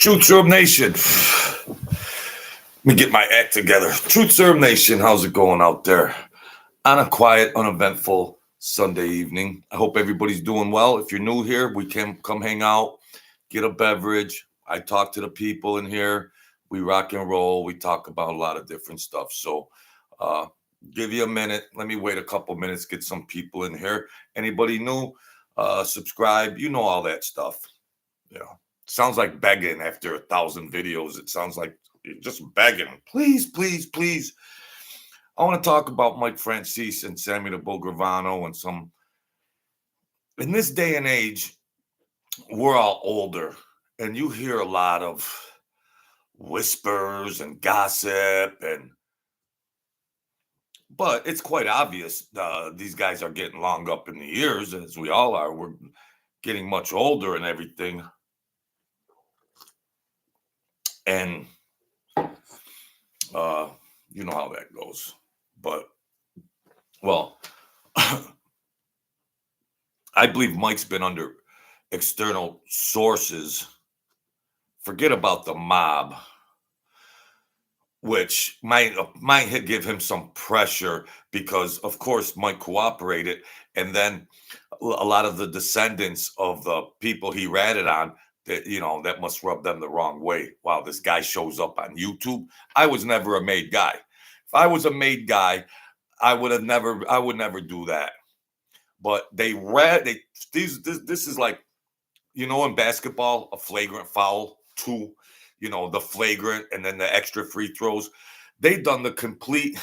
Truth Serum Nation. Let me get my act together. Truth Serum Nation, how's it going out there? On a quiet, uneventful Sunday evening. I hope everybody's doing well. If you're new here, we can come hang out, get a beverage. I talk to the people in here. We rock and roll. We talk about a lot of different stuff. So give you a minute. Let me wait a couple minutes, get some people in here. Anybody new? Subscribe. You know all that stuff. Yeah. Sounds like begging after 1,000 videos. It sounds like you're just begging. Please, please, please. I want to talk about Mike Franzese and Sammy the Bull Gravano and some. In this day and age, we're all older, and you hear a lot of whispers and gossip, but it's quite obvious these guys are getting long up in the years, as we all are. We're getting much older and everything. And you know how that goes. But, well, I believe Mike's been under external sources. Forget about the mob, which might give him some pressure because, of course, Mike cooperated. And then a lot of the descendants of the people he ratted on, that must rub them the wrong way. Wow, this guy shows up on YouTube. I was never a made guy. If I was a made guy, I would never do that. But this is like, in basketball, a flagrant foul, two, the flagrant and then the extra free throws. They've done the complete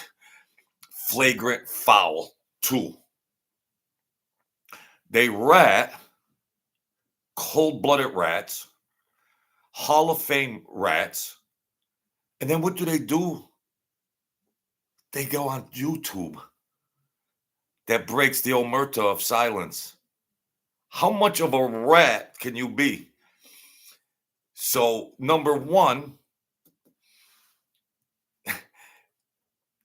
flagrant foul, two. They rat, cold-blooded rats, Hall of Fame rats, and then what do? They go on YouTube. That breaks the omerta of silence. How much of a rat can you be? So, number one,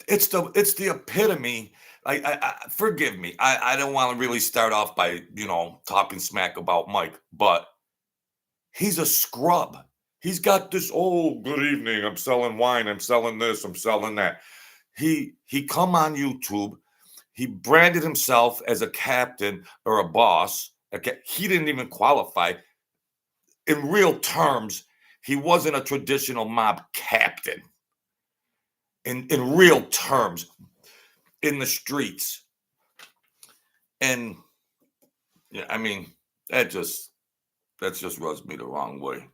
it's the epitome. I forgive me. I don't want to really start off by, talking smack about Mike, but he's a scrub. He's got this, good evening, I'm selling wine, I'm selling this, I'm selling that. He come on YouTube. He branded himself as a captain or a boss. Okay, he didn't even qualify. In real terms, he wasn't a traditional mob captain. In real terms, in the streets. And yeah, I mean, that just rubs me the wrong way.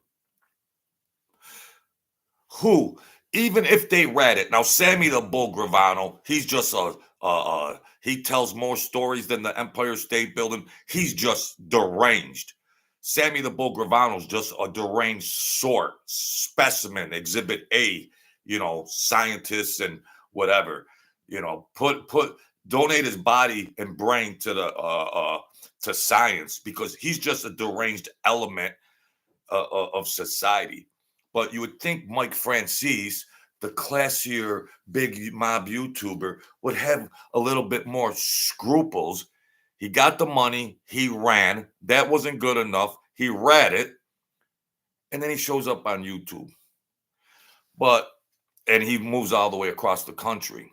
Who, even if they read it, now Sammy the Bull Gravano, he's just he tells more stories than the Empire State Building. He's just deranged. Sammy the Bull Gravano's just a deranged sort, specimen, exhibit A, scientists and whatever, donate his body and brain to the to science, because he's just a deranged element of society. But you would think Mike Franzese, the classier big mob YouTuber, would have a little bit more scruples. He got the money, he ran. That wasn't good enough. He ratted, and then he shows up on YouTube. And he moves all the way across the country.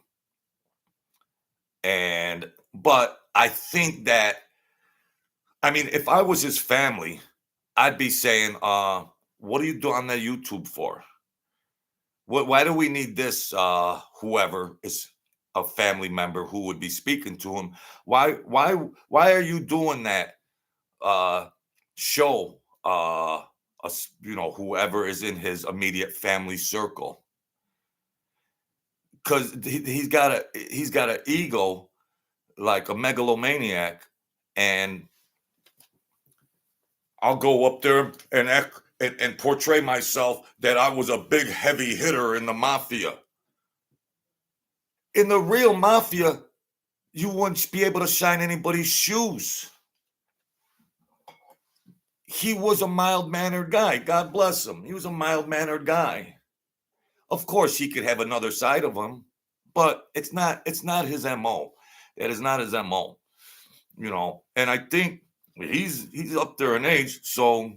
But I think that, if I was his family, I'd be saying, what are you doing on that YouTube for? Why do we need this? Whoever is a family member who would be speaking to him. Why are you doing that? Show, whoever is in his immediate family circle. Because he's got an ego like a megalomaniac, and I'll go up there and act and portray myself that I was a big heavy hitter in the Mafia. In the real Mafia, you wouldn't be able to shine anybody's shoes. He was a mild-mannered guy. God bless him. He was a mild-mannered guy. Of course, he could have another side of him, but it's not his MO. That is not his MO. And I think he's up there in age, so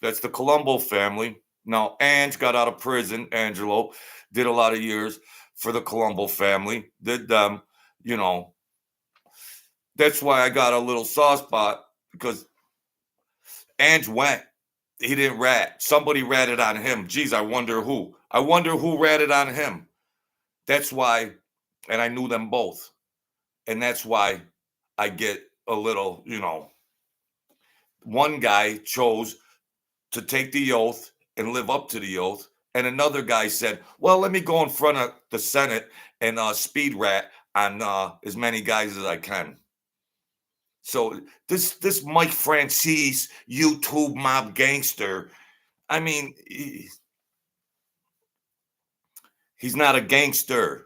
that's the Colombo family. Now, Ange got out of prison. Angelo did a lot of years for the Colombo family. Did them, you know. That's why I got a little soft spot because Ange went. He didn't rat. Somebody ratted on him. Geez, I wonder who. I wonder who ratted on him. That's why, and I knew them both. And that's why I get a little, one guy chose to take the oath and live up to the oath. And another guy said, well, let me go in front of the Senate and speed rat on as many guys as I can. So this Mike Franzese YouTube mob gangster, I mean, he's not a gangster.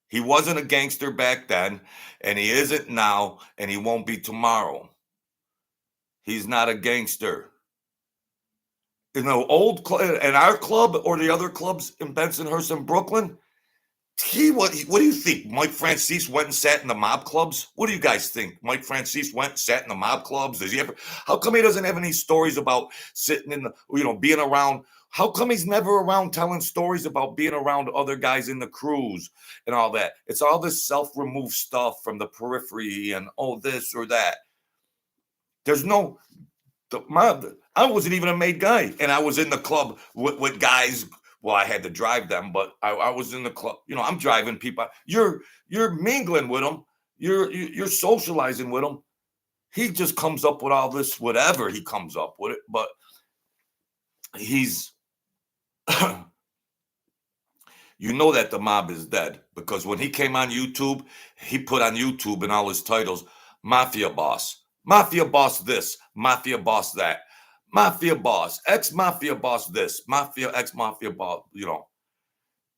He wasn't a gangster back then, and he isn't now, and he won't be tomorrow. He's not a gangster. And our club or the other clubs in Bensonhurst and Brooklyn, what do you think? Mike Franzese went and sat in the mob clubs? What do you guys think? Mike Franzese went and sat in the mob clubs? Does he ever? How come he doesn't have any stories about sitting in the, being around? How come he's never around telling stories about being around other guys in the crews and all that? It's all this self-removed stuff from the periphery and this or that. There's no I wasn't even a made guy, and I was in the club with guys. Well, I had to drive them, but I was in the club. I'm driving people. You're mingling with them. You're socializing with them. He just comes up with all this, whatever he comes up with it. But he's, that the mob is dead because when he came on YouTube, he put on YouTube in all his titles, Mafia boss. Mafia boss this, mafia boss that, mafia boss, ex-mafia boss this, mafia, ex-mafia boss,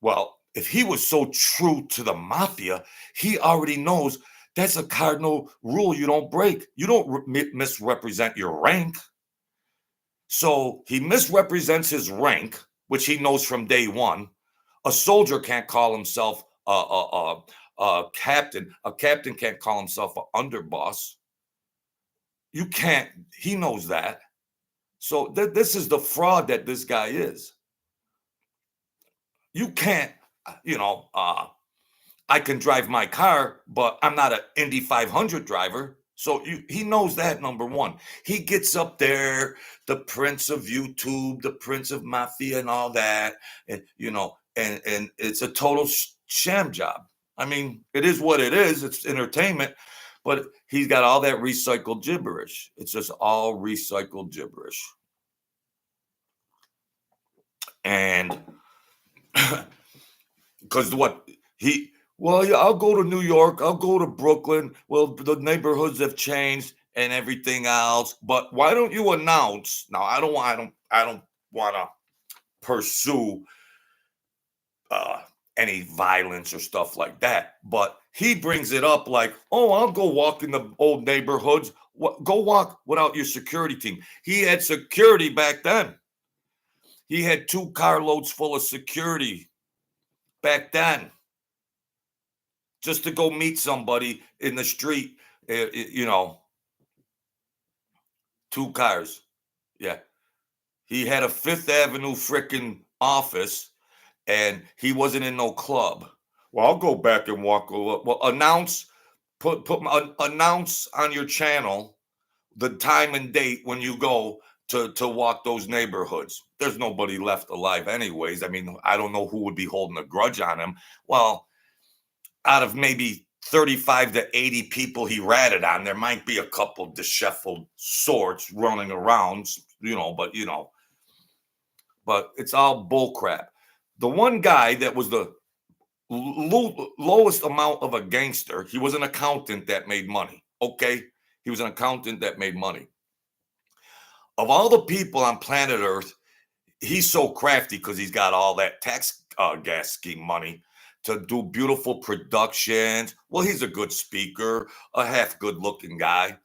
Well, if he was so true to the mafia, he already knows that's a cardinal rule you don't break. You don't misrepresent your rank. So he misrepresents his rank, which he knows from day one. A soldier can't call himself a captain. A captain can't call himself an underboss. You can't. He knows that. So this is the fraud that this guy is. You can't, I can drive my car, but I'm not an Indy 500 driver. So he knows that, number one. He gets up there, the prince of YouTube, the prince of Mafia and all that. And, and it's a total sham job. I mean, it is what it is. It's entertainment. But he's got all that recycled gibberish. It's just all recycled gibberish. And because I'll go to New York, I'll go to Brooklyn. Well, the neighborhoods have changed and everything else. But why don't you announce? Now, I don't want to pursue any violence or stuff like that. But he brings it up like, I'll go walk in the old neighborhoods. Go walk without your security team. He had security back then. He had 2 carloads full of security back then just to go meet somebody in the street, 2 cars. Yeah. He had a Fifth Avenue freaking office and he wasn't in no club. Well, I'll go back and walk over. Well, announce on your channel the time and date when you go to walk those neighborhoods. There's nobody left alive anyways. I mean, I don't know who would be holding a grudge on him. Well, out of maybe 35 to 80 people he ratted on, there might be a couple disheveled sorts running around, but it's all bullcrap. The one guy that was the lowest amount of a gangster, he was an accountant that made money. Okay. He was an accountant that made money. Of all the people on planet Earth, he's so crafty because he's got all that tax gas scheme money to do beautiful productions. Well, he's a good speaker, a half good looking guy.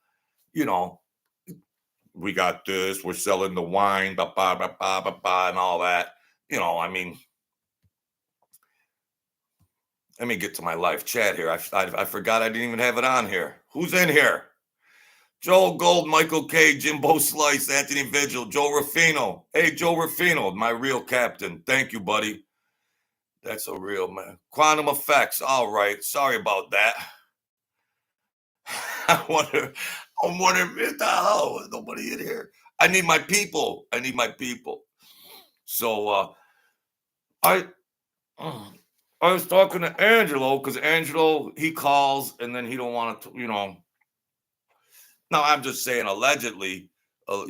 We got this, we're selling the wine, and all that. I mean, let me get to my live chat here. I forgot I didn't even have it on here. Who's in here? Joel Gold, Michael K, Jimbo Slice, Anthony Vigil, Joe Ruffino. Hey, Joe Ruffino, my real captain. Thank you, buddy. That's a real man. Quantum Effects. All right. Sorry about that. I'm wondering if the hell is nobody in here. I need my people. So I was talking to Angelo because Angelo, he calls and then he don't want to, No, I'm just saying allegedly, but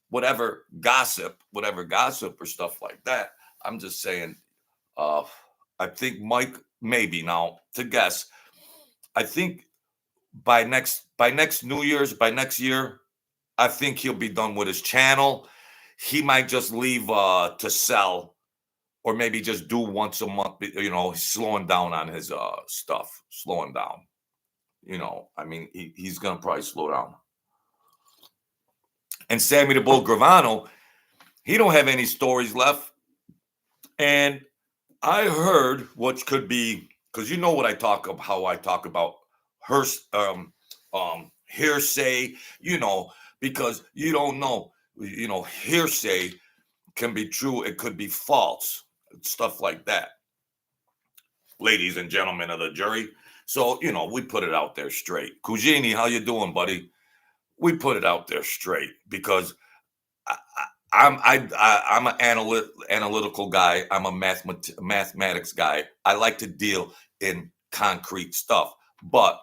whatever gossip or stuff like that. I'm just saying, I think Mike, maybe now to guess, I think by next New Year's, by next year, I think he'll be done with his channel. He might just leave to sell, or maybe just do once a month. Slowing down on his stuff, slowing down. I mean, he's gonna probably slow down. And Sammy the Bull Gravano, he don't have any stories left. And I heard what could be, because you know what how I talk about her hearsay, because you don't know, hearsay can be true, it could be false, stuff like that. Ladies and gentlemen of the jury. So, we put it out there straight. Cugini, how you doing, buddy? We put it out there straight because I'm an analytical guy. I'm a mathematics guy. I like to deal in concrete stuff. But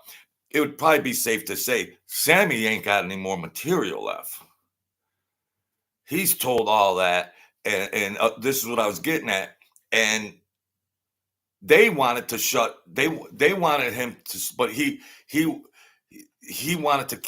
it would probably be safe to say Sammy ain't got any more material left. He's told all that, and this is what I was getting at. And they wanted to shut. They wanted him to, but he wanted to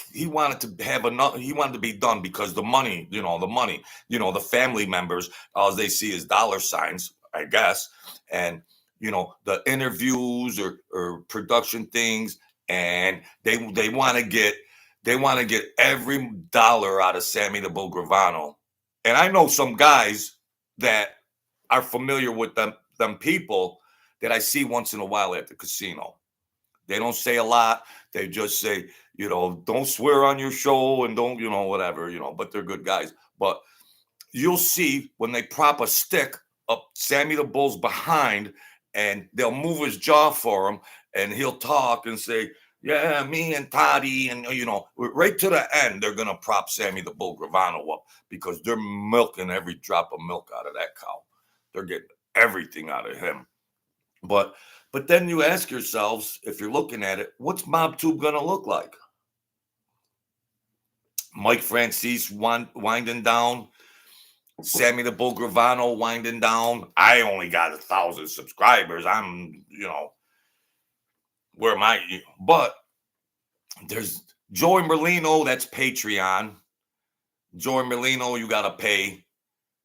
have enough. He wanted to be done because the money, the family members, all they see is dollar signs, I guess, and the interviews or production things, and they want to get every dollar out of Sammy the Bull Gravano. And I know some guys that are familiar with them people that I see once in a while at the casino. They don't say a lot. They just say, don't swear on your show and don't, whatever, but they're good guys. But you'll see when they prop a stick up Sammy the Bull's behind and they'll move his jaw for him and he'll talk and say, yeah, me and Toddy. And, right to the end, they're going to prop Sammy the Bull Gravano up because they're milking every drop of milk out of that cow. They're getting everything out of him. But then you ask yourselves, if you're looking at it, what's MobTube going to look like? Mike Franzese winding down. Sammy the Bull Gravano winding down. I only got 1,000 subscribers. I'm, where am I? But there's Joey Merlino, that's Patreon. Joey Merlino, you got to pay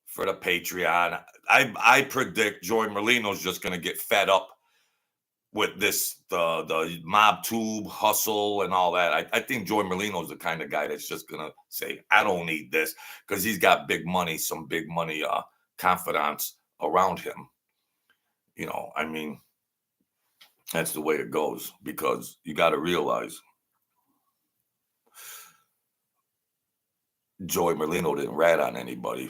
for the Patreon. I predict Joey Merlino's just going to get fed up with this, the MobTube hustle and all that. I think Joey Merlino's the kind of guy that's just going to say, I don't need this, because he's got some big money confidants around him. I mean, that's the way it goes, because you got to realize Joey Merlino didn't rat on anybody.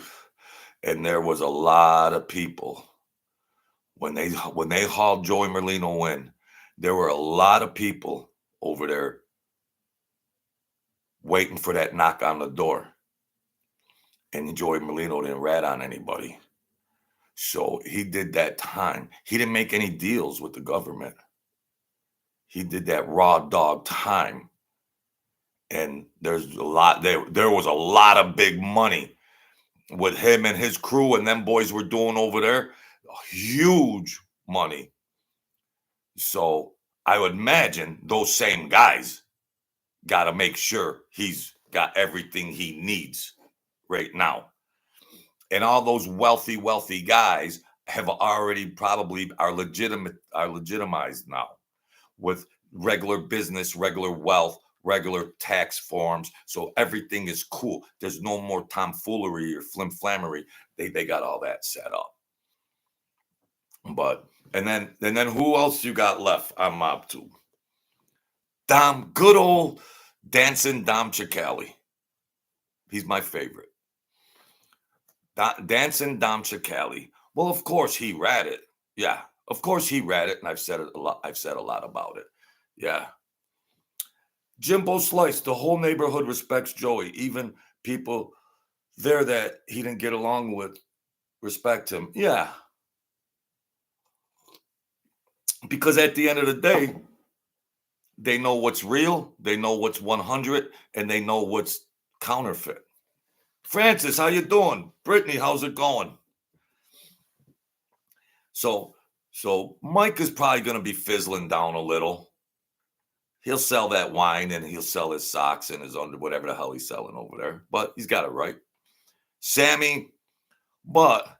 And there was a lot of people when they hauled Joey Merlino in. There were a lot of people over there waiting for that knock on the door. And Joey Merlino didn't rat on anybody. So he did that time. He didn't make any deals with the government. He did that raw dog time. And there's a lot there was a lot of big money with him and his crew and them boys were doing over there. Huge money. So I would imagine those same guys got to make sure he's got everything he needs right now. And all those wealthy guys have already probably are legitimized now with regular business, regular wealth, regular tax forms. So everything is cool. There's no more tomfoolery or flimflammery. They got all that set up. But and then who else you got left on MobTube? Good old Dancing Dom Cicale. He's my favorite. Dancing Dom Cicale. Well, of course he ratted. Yeah, of course he ratted, and I've said it a lot. I've said a lot about it. Yeah. Jimbo Slice. The whole neighborhood respects Joey. Even people there that he didn't get along with respect him. Yeah. Because at the end of the day, they know what's real, they know what's 100, and they know what's counterfeit. Francis, how you doing? Brittany, how's it going? So Mike is probably going to be fizzling down a little. He'll sell that wine and he'll sell his socks and his under, whatever the hell he's selling over there. But he's got it right. Sammy, but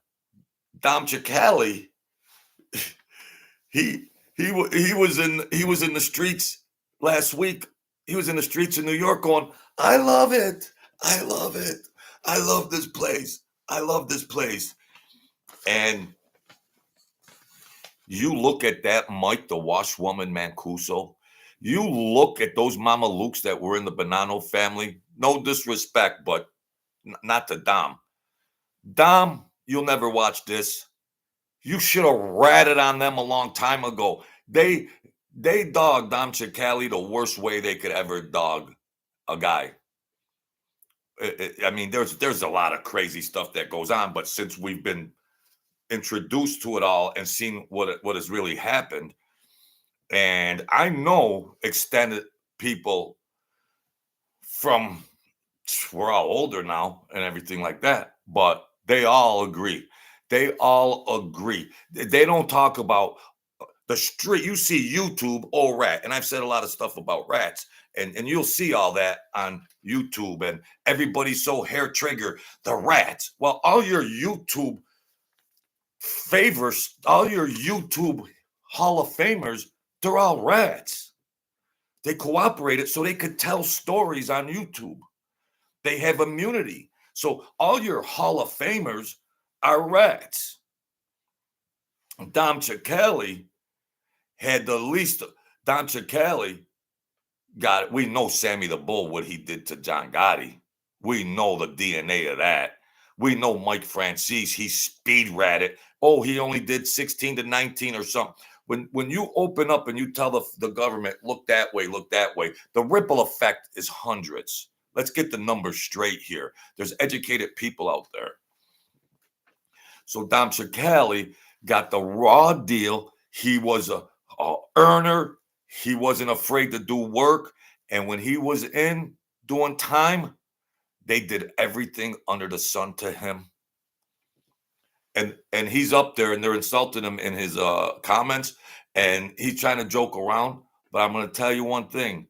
Dom Cicale, he was in the streets last week. He was in the streets of New York going, I love it. I love it. I love this place. I love this place. And you look at that Mike, the washwoman Mancuso. You look at those Mama Lukes that were in the Bonanno family. No disrespect, but not to Dom. Dom, you'll never watch this. You should have ratted on them a long time ago. They dogged Dom Cicale the worst way they could ever dog a guy. I mean, there's a lot of crazy stuff that goes on, but since we've been introduced to it all and seen what has really happened, and I know extended people from, we're all older now and everything like that, but they all agree. They all agree. They don't talk about the street. You see YouTube, oh, rat. And I've said a lot of stuff about rats. And you'll see all that on YouTube. And everybody's so hair trigger, the rats. Well, all your YouTube favors, all your YouTube Hall of Famers, they're all rats. They cooperated so they could tell stories on YouTube. They have immunity. So all your Hall of Famers are rats. Dom Cicale had the least. Dom Cicale got it. We know Sammy the Bull, what he did to John Gotti. We know the DNA of that. We know Mike Franzese, he speed ratted. Oh, he only did 16 to 19 or something. When you open up and you tell the government, look that way, the ripple effect is hundreds. Let's get the numbers straight here. There's educated people out there. So Dom Cicale got the raw deal. He was a earner. He wasn't afraid to do work. And when he was in doing time, they did everything under the sun to him. And he's up there and they're insulting him in his comments. And he's trying to joke around. But I'm going to tell you one thing.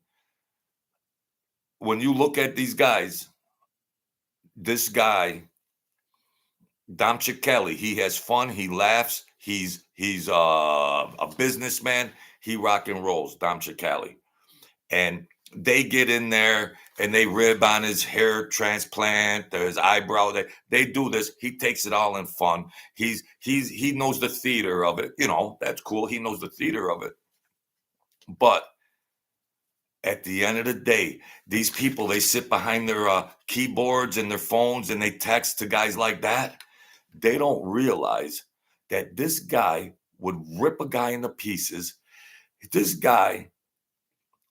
When you look at these guys, this guy, Dom Cicale, he has fun. He laughs. He's a businessman. He rock and rolls, Dom Cicale. And they get in there and they rib on his hair transplant, his eyebrow. They do this. He takes it all in fun. He knows the theater of it. You know, that's cool. He knows the theater of it. But at the end of the day, these people, they sit behind their keyboards and their phones and they text to guys like that. They don't realize that this guy would rip a guy into pieces. This guy,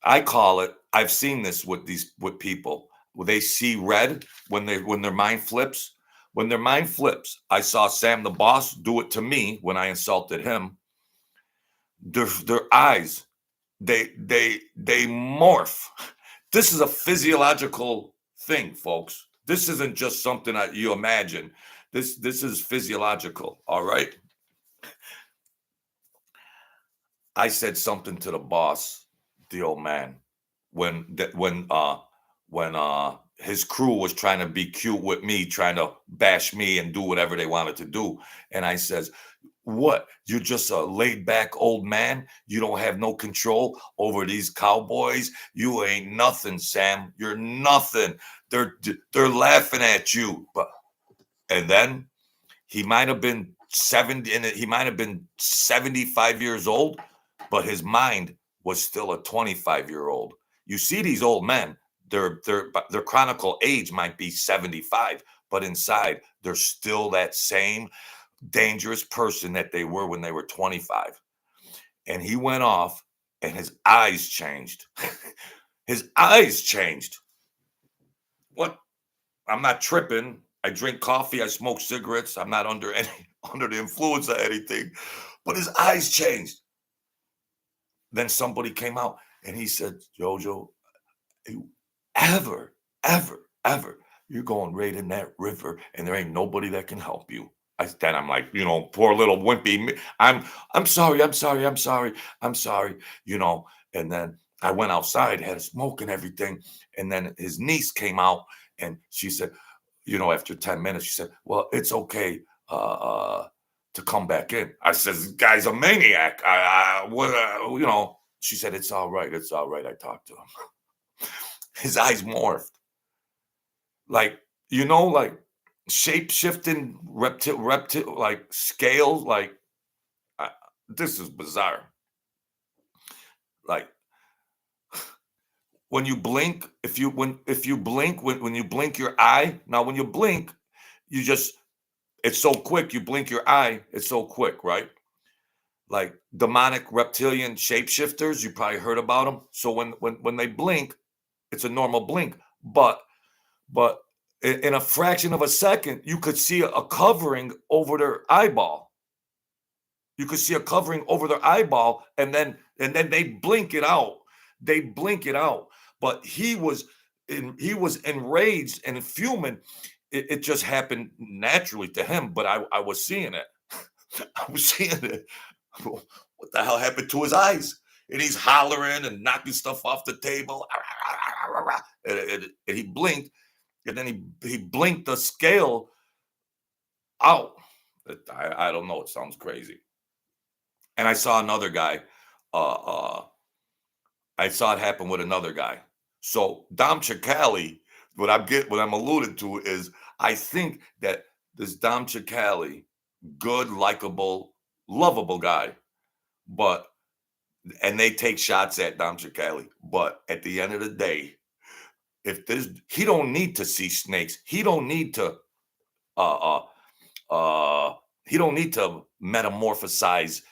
I call it, I've seen this with people where they see red when their mind flips. When their mind flips, I saw Sam the Boss do it to me when I insulted him. Their eyes, they morph. This is a physiological thing, folks. This isn't just something that you imagine. This is physiological, all right? I said something to the boss, the old man, when his crew was trying to be cute with me, trying to bash me and do whatever they wanted to do. And I says, what? You're just a laid back old man. You don't have no control over these cowboys. You ain't nothing, Sam. You're nothing. They're laughing at you. And then he might have been 70, and he might have been 75 years old, but his mind was still a 25-year-old. You see these old men, their chronicle age might be 75, but inside they're still that same dangerous person that they were when they were 25. And he went off and his eyes changed. His eyes changed. What? I'm not tripping. I drink coffee. I smoke cigarettes. I'm not under the influence of anything. But his eyes changed. Then somebody came out and he said, Jojo, you ever, you're going right in that river and there ain't nobody that can help you. I'm like, poor little wimpy me. I'm sorry. And then I went outside, had a smoke and everything. And then his niece came out and she said, after 10 minutes, she said, well, it's okay to come back in. I said, this guy's a maniac. She said, it's all right. I talked to him. His eyes morphed. Like, like shape-shifting reptile, like scales, like this is bizarre. Like when you blink, if you blink, when you blink your eye, now when you blink, it's so quick, you blink your eye, it's so quick, right? Like demonic reptilian shapeshifters, you probably heard about them. So when they blink, it's a normal blink, but in a fraction of a second, you could see a covering over their eyeball. You could see a covering over their eyeball, and then they blink it out. They blink it out. But he was enraged and fuming. It just happened naturally to him, but I was seeing it. I was seeing it. What the hell happened to his eyes? And he's hollering and knocking stuff off the table. And he blinked. And then he blinked the scale out. I don't know. It sounds crazy. And I saw another guy. I saw it happen with another guy. So Dom Cicale, what I'm alluding to is I think that this Dom Cicale, good, likable, lovable guy, and they take shots at Dom Cicale. But at the end of the day, he don't need to see snakes. He don't need to metamorphosize.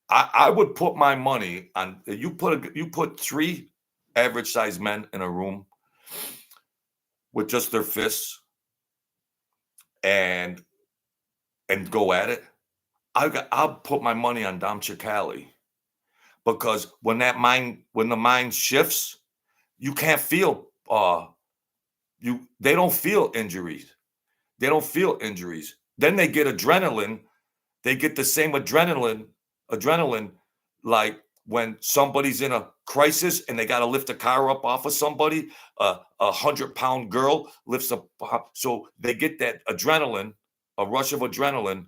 I would put my money on you put 3 average sized men in a room with just their fists and go at it. I'll put my money on Dom Cicale because when the mind shifts, you can't feel they don't feel injuries. They don't feel injuries. Then they get adrenaline. They get the same adrenaline like when somebody's in a crisis and they got to lift a car up off of somebody, a 100-pound girl lifts up. So they get that adrenaline, a rush of adrenaline.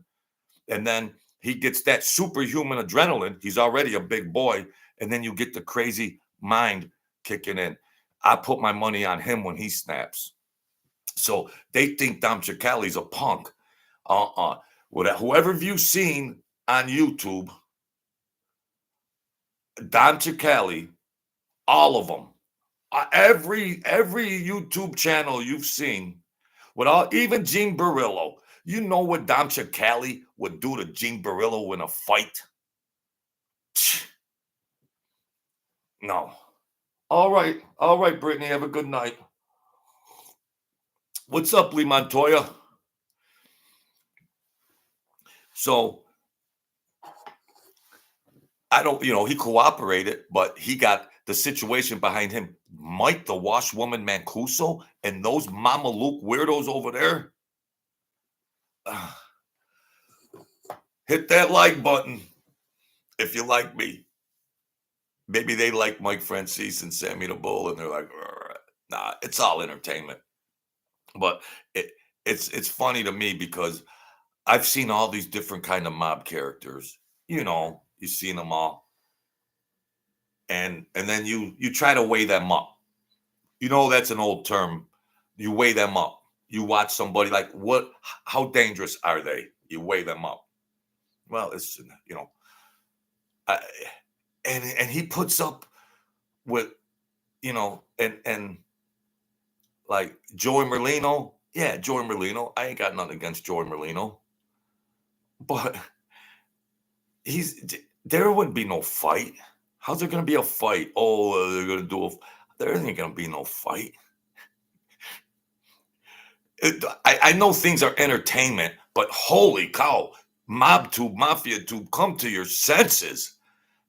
And then he gets that superhuman adrenaline. He's already a big boy. And then you get the crazy mind kicking in. I put my money on him when he snaps. So they think Dom Cicale's a punk. Whoever you've seen on YouTube, Dom Cicale, all of them, every YouTube channel you've seen, even Gene Barillo, you know what Dom Cicale would do to Gene Barillo in a fight? No. All right, Brittany, have a good night. What's up, Lee Montoya? So I don't, he cooperated, but he got the situation behind him. Mike the Washwoman Mancuso and those Mama Luke weirdos over there. Hit that like button if you like me. Maybe they like Mike Franzese and Sammy the Bull, and they're like, nah, it's all entertainment. But it's funny to me because I've seen all these different kind of mob characters. You've seen them all. And then you try to weigh them up. That's an old term. You weigh them up. You watch somebody like how dangerous are they? You weigh them up. Well, it's and he puts up with and like Joey Merlino. Yeah, Joey Merlino. I ain't got nothing against Joey Merlino, but he's there wouldn't be no fight. How's there gonna be a fight? Oh, they're gonna do a. There isn't gonna be no fight. I know things are entertainment, but holy cow, mob tube, mafia tube, come to your senses.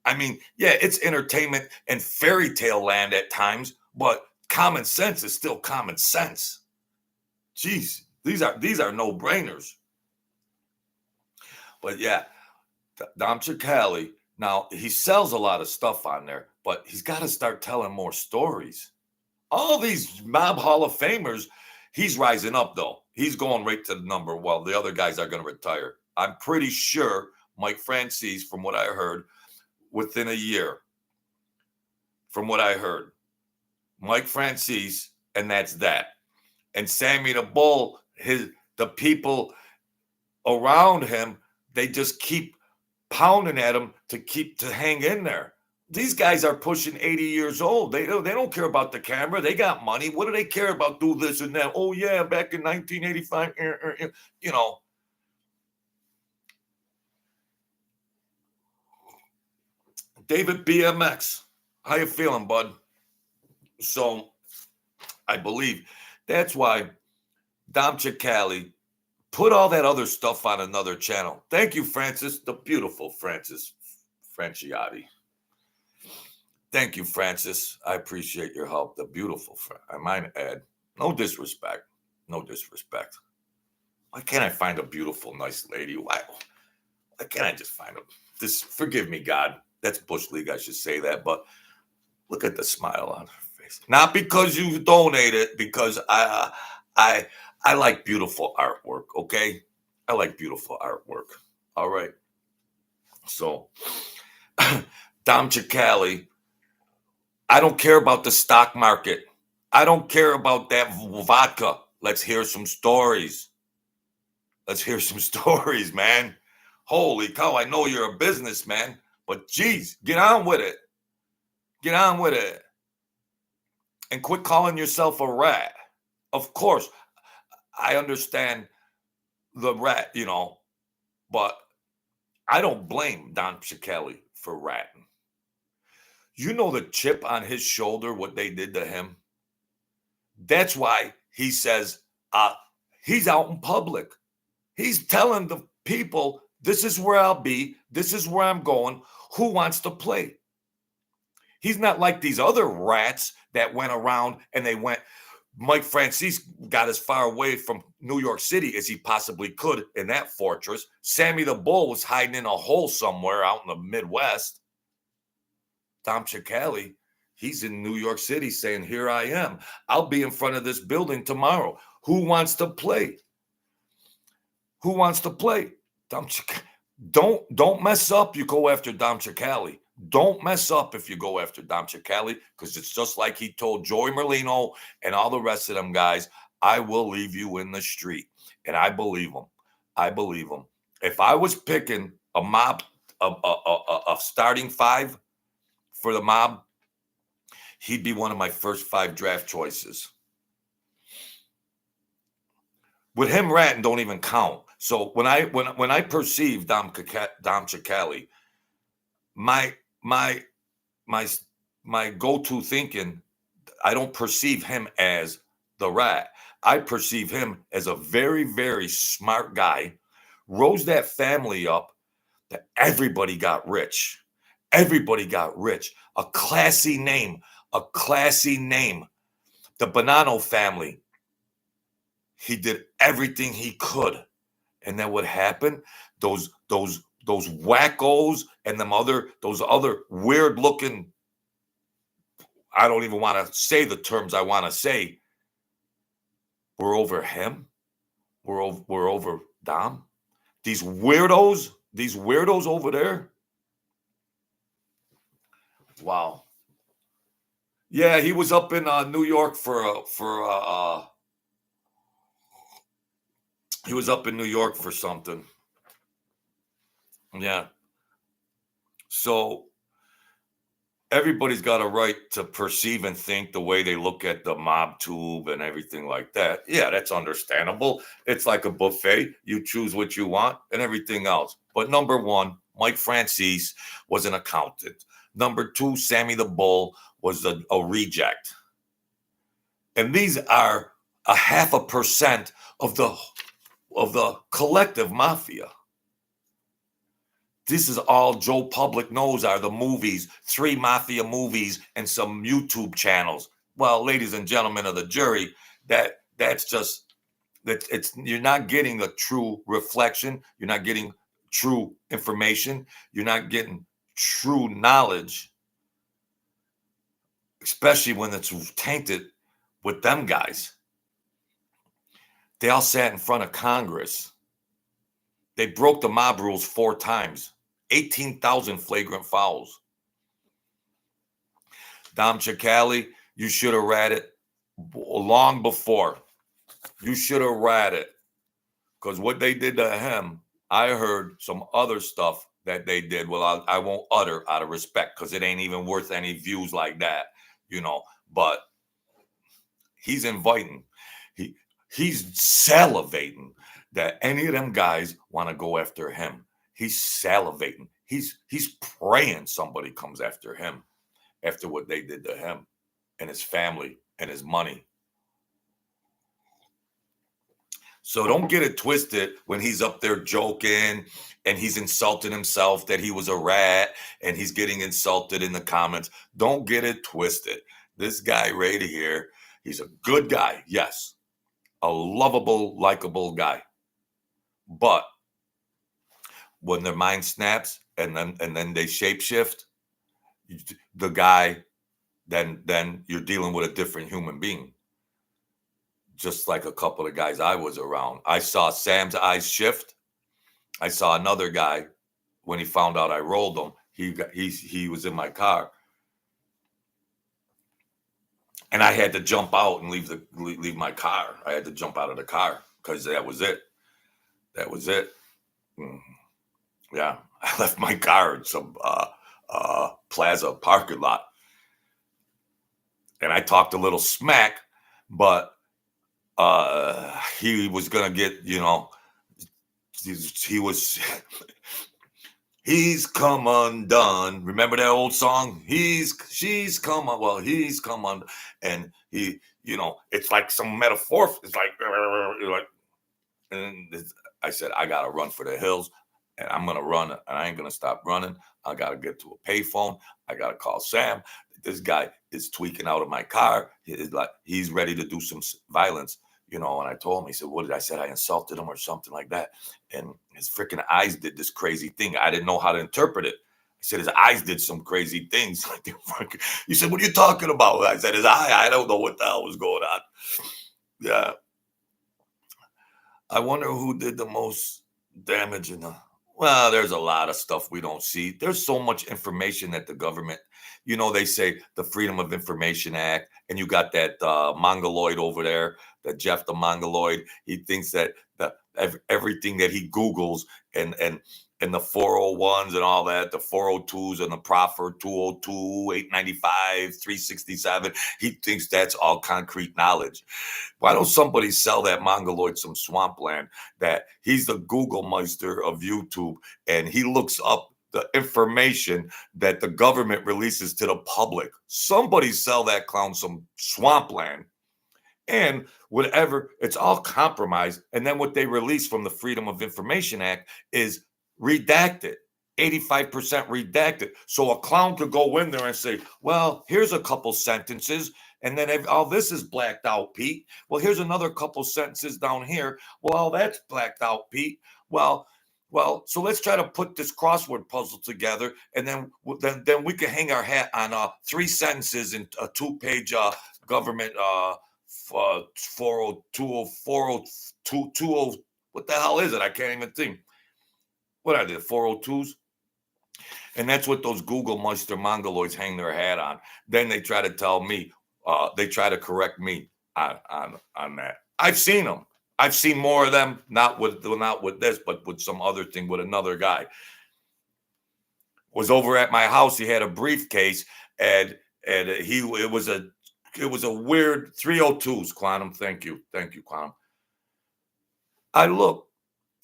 I mean, yeah, it's entertainment and fairy tale land at times, but common sense is still common sense. Jeez, these are no brainers. But yeah, Dom Cicale. Now he sells a lot of stuff on there, but he's got to start telling more stories. All these mob Hall of Famers, he's rising up though. He's going right to the number while the other guys are going to retire. I'm pretty sure Mike Franzese, from what I heard, within a year, from what I heard, Mike Franzese, and that's that. And Sammy the Bull, the people around him, they just keep pounding at him to hang in there. These guys are pushing 80 years old. They don't care about the camera. They got money. What do they care about? Do this and that. Oh yeah, back in 1985, you know. David BMX, how you feeling, bud? So I believe that's why Dom Cicale put all that other stuff on another channel. Thank you, Francis, the beautiful Francis Franciotti. Thank you, Francis. I appreciate your help. The beautiful, I might add, no disrespect. No disrespect. Why can't I find a beautiful, nice lady? Why can't I just find this? Forgive me, God. That's Bush League. I should say that. But look at the smile on her face. Not because you donated, because I like beautiful artwork. Okay, I like beautiful artwork. All right. So, Dom Cicale. I don't care about the stock market. I don't care about that vodka. Let's hear some stories. Let's hear some stories, man. Holy cow, I know you're a businessman, but geez, get on with it. Get on with it. And quit calling yourself a rat. Of course, I understand the rat, but I don't blame Don Cicale for ratting. You know the chip on his shoulder, what they did to him? That's why he says he's out in public. He's telling the people, this is where I'll be. This is where I'm going. Who wants to play? He's not like these other rats that went around and Mike Franzese got as far away from New York City as he possibly could in that fortress. Sammy the Bull was hiding in a hole somewhere out in the Midwest. Dom Cicale, he's in New York City saying, here I am. I'll be in front of this building tomorrow. Who wants to play? Who wants to play? Dom Cicale. Don't mess up. You go after Dom Cicale. Don't mess up if you go after Dom Cicale, because it's just like he told Joey Merlino and all the rest of them guys, I will leave you in the street. And I believe him. I believe him. If I was picking a mob, a starting five for the mob, he'd be one of my first 5 draft choices. With him ratting don't even count. So when I perceive Dom Cicale, my go-to thinking, I don't perceive him as the rat. I perceive him as a very, very smart guy, rose that family up, that everybody got rich. Everybody got rich. A classy name. The Bonanno family. He did everything he could. And then what happened? Those wackos and those other weird looking, I don't even want to say the terms I want to say. We're over him. We're over Dom. These weirdos over there. Wow. Yeah, he was up in New York he was up in New York for something. Yeah. So everybody's got a right to perceive and think the way they look at the mob tube and everything like that. Yeah, that's understandable. It's like a buffet. You choose what you want and everything else. But number one, Mike Franzese was an accountant. Number two, Sammy the Bull was a reject. And these are a 0.5% of the collective mafia. This is all Joe Public knows are the movies, 3 mafia movies and some YouTube channels. Well, ladies and gentlemen of the jury, that's just that it's you're not getting a true reflection, you're not getting true information, you're not getting true knowledge, especially when it's tainted with them guys. They all sat in front of Congress. They broke the mob rules 4 times. 18,000 flagrant fouls. Dom Cicale, you should have read it long before. You should have read it. Because what they did to him, I heard some other stuff that they did. Well, I won't utter out of respect because it ain't even worth any views like that, But he's inviting. He's salivating that any of them guys want to go after him. He's salivating. He's praying somebody comes after him after what they did to him and his family and his money. So don't get it twisted when he's up there joking and he's insulting himself that he was a rat and he's getting insulted in the comments. Don't get it twisted. This guy right here, he's a good guy. Yes. A lovable, likable guy. But when their mind snaps and then they shapeshift, the guy, then you're dealing with a different human being. Just like a couple of guys I was around. I saw Sam's eyes shift. I saw another guy when he found out I rolled him. He was in my car, and I had to jump out and leave my car. I had to jump out of the car because that was it. That was it. Yeah, I left my car in some plaza parking lot, and I talked a little smack, but he was gonna get, he's come undone. Remember that old song? She's come on. Well, he's come on, and he, it's like some metaphor. It's like, and I said, I gotta run for the hills. And I'm going to run, and I ain't going to stop running. I got to get to a payphone. I got to call Sam. This guy is tweaking out of my car. He's ready to do some violence, And I told him, he said, what did I say? I insulted him or something like that. And his freaking eyes did this crazy thing. I didn't know how to interpret it. I said, his eyes did some crazy things. He said, what are you talking about? I said, his eye, I don't know what the hell was going on. Yeah. I wonder who did the most damage in the... Well, there's a lot of stuff we don't see. There's so much information that the government, they say the Freedom of Information Act, and you got that Mongoloid over there, that Jeff the Mongoloid. He thinks that everything that he Googles and the 401s and all that, the 402s and the proffer 202, 895, 367, he thinks that's all concrete knowledge. Why don't somebody sell that Mongoloid some swampland? That he's the Google Meister of YouTube, and he looks up the information that the government releases to the public. Somebody sell that clown some swampland. And whatever, it's all compromised. And then what they release from the Freedom of Information Act is redacted, 85% redacted. So a clown could go in there and say, well, here's a couple sentences. And then this is blacked out, Pete. Well, here's another couple sentences down here. Well, that's blacked out, Pete. Well, so let's try to put this crossword puzzle together, and then we can hang our hat on 3 sentences in a 2-page government 402, what the hell is it? I can't even think. What are they, 402s? And that's what those Google Meister Mongoloids hang their hat on. Then they try to tell me, they try to correct me on that. I've seen them. I've seen more of them, not with this, but with some other thing with another guy. Was over at my house. He had a briefcase, and it was a weird 302s, Quantum. Thank you, Quantum. I look,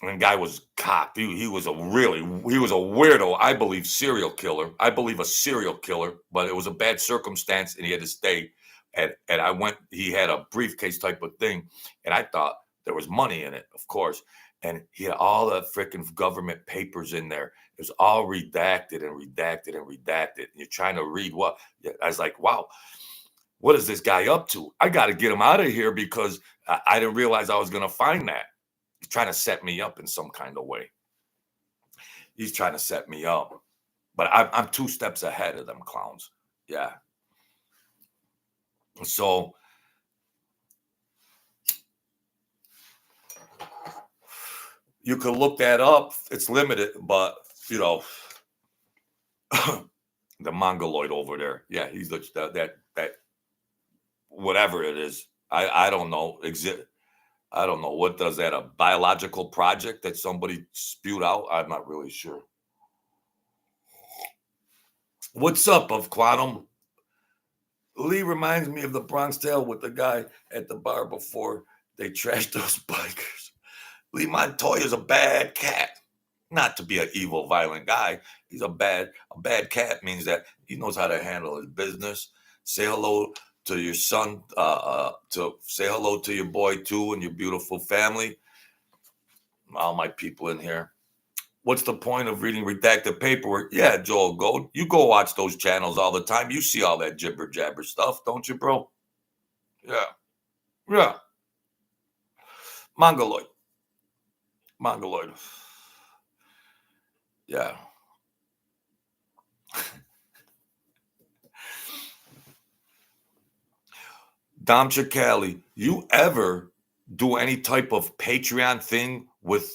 and the guy was cocked. He was a weirdo. I believe serial killer. I believe a serial killer, but it was a bad circumstance, and he had to stay. And I went. He had a briefcase type of thing, and I thought there was money in it, of course. And he had all the freaking government papers in there. It was all redacted and redacted and redacted. And you're trying to read what? I was like, wow, what is this guy up to? I got to get him out of here because I didn't realize I was going to find that. He's trying to set me up in some kind of way. He's trying to set me up. But I'm 2 steps ahead of them clowns. Yeah. So you could look that up. It's limited, but you know, the mongoloid over there. Yeah, he's that whatever it is. I don't know. I don't know. What does that? A biological project that somebody spewed out? I'm not really sure. What's up, of Quantum? Lee reminds me of the Bronx Tale with the guy at the bar before they trashed those bikers. Lee Montoya's a bad cat. Not to be an evil, violent guy. He's a bad cat means that he knows how to handle his business. Say hello to your son, to say hello to your boy too and your beautiful family. All my people in here. What's the point of reading redacted paperwork? Yeah, Joel Gold. You go watch those channels all the time. You see all that jibber jabber stuff, don't you, bro? Yeah. Yeah. Mongoloid. Yeah. Dom Cicale, you ever do any type of Patreon thing with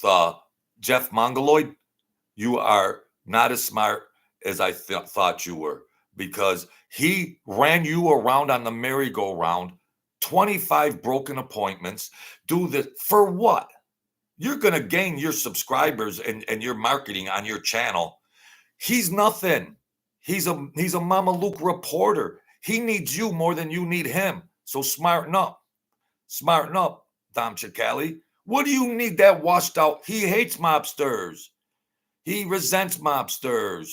Jeff Mongoloid? You are not as smart as I thought you were, because he ran you around on the merry-go-round, 25 broken appointments. Do this for what? You're going to gain your subscribers and your marketing on your channel. He's nothing. He's a Mama Luke reporter. He needs you more than you need him. So smarten up. Smarten up, Dom Cicale. What do you need that washed out? He hates mobsters. He resents mobsters.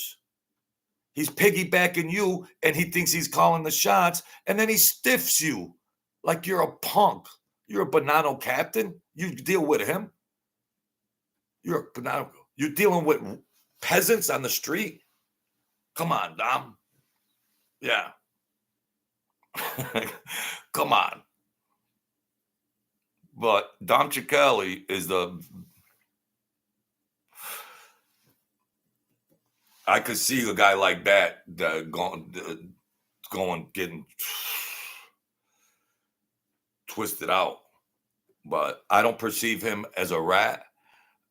He's piggybacking you, and he thinks he's calling the shots, and then he stiffs you like you're a punk. You're a Bonanno captain. You deal with him. You're dealing with peasants on the street. Come on, Dom. Yeah. Come on. But Dom Cicale is I could see a guy like that getting twisted out. But I don't perceive him as a rat.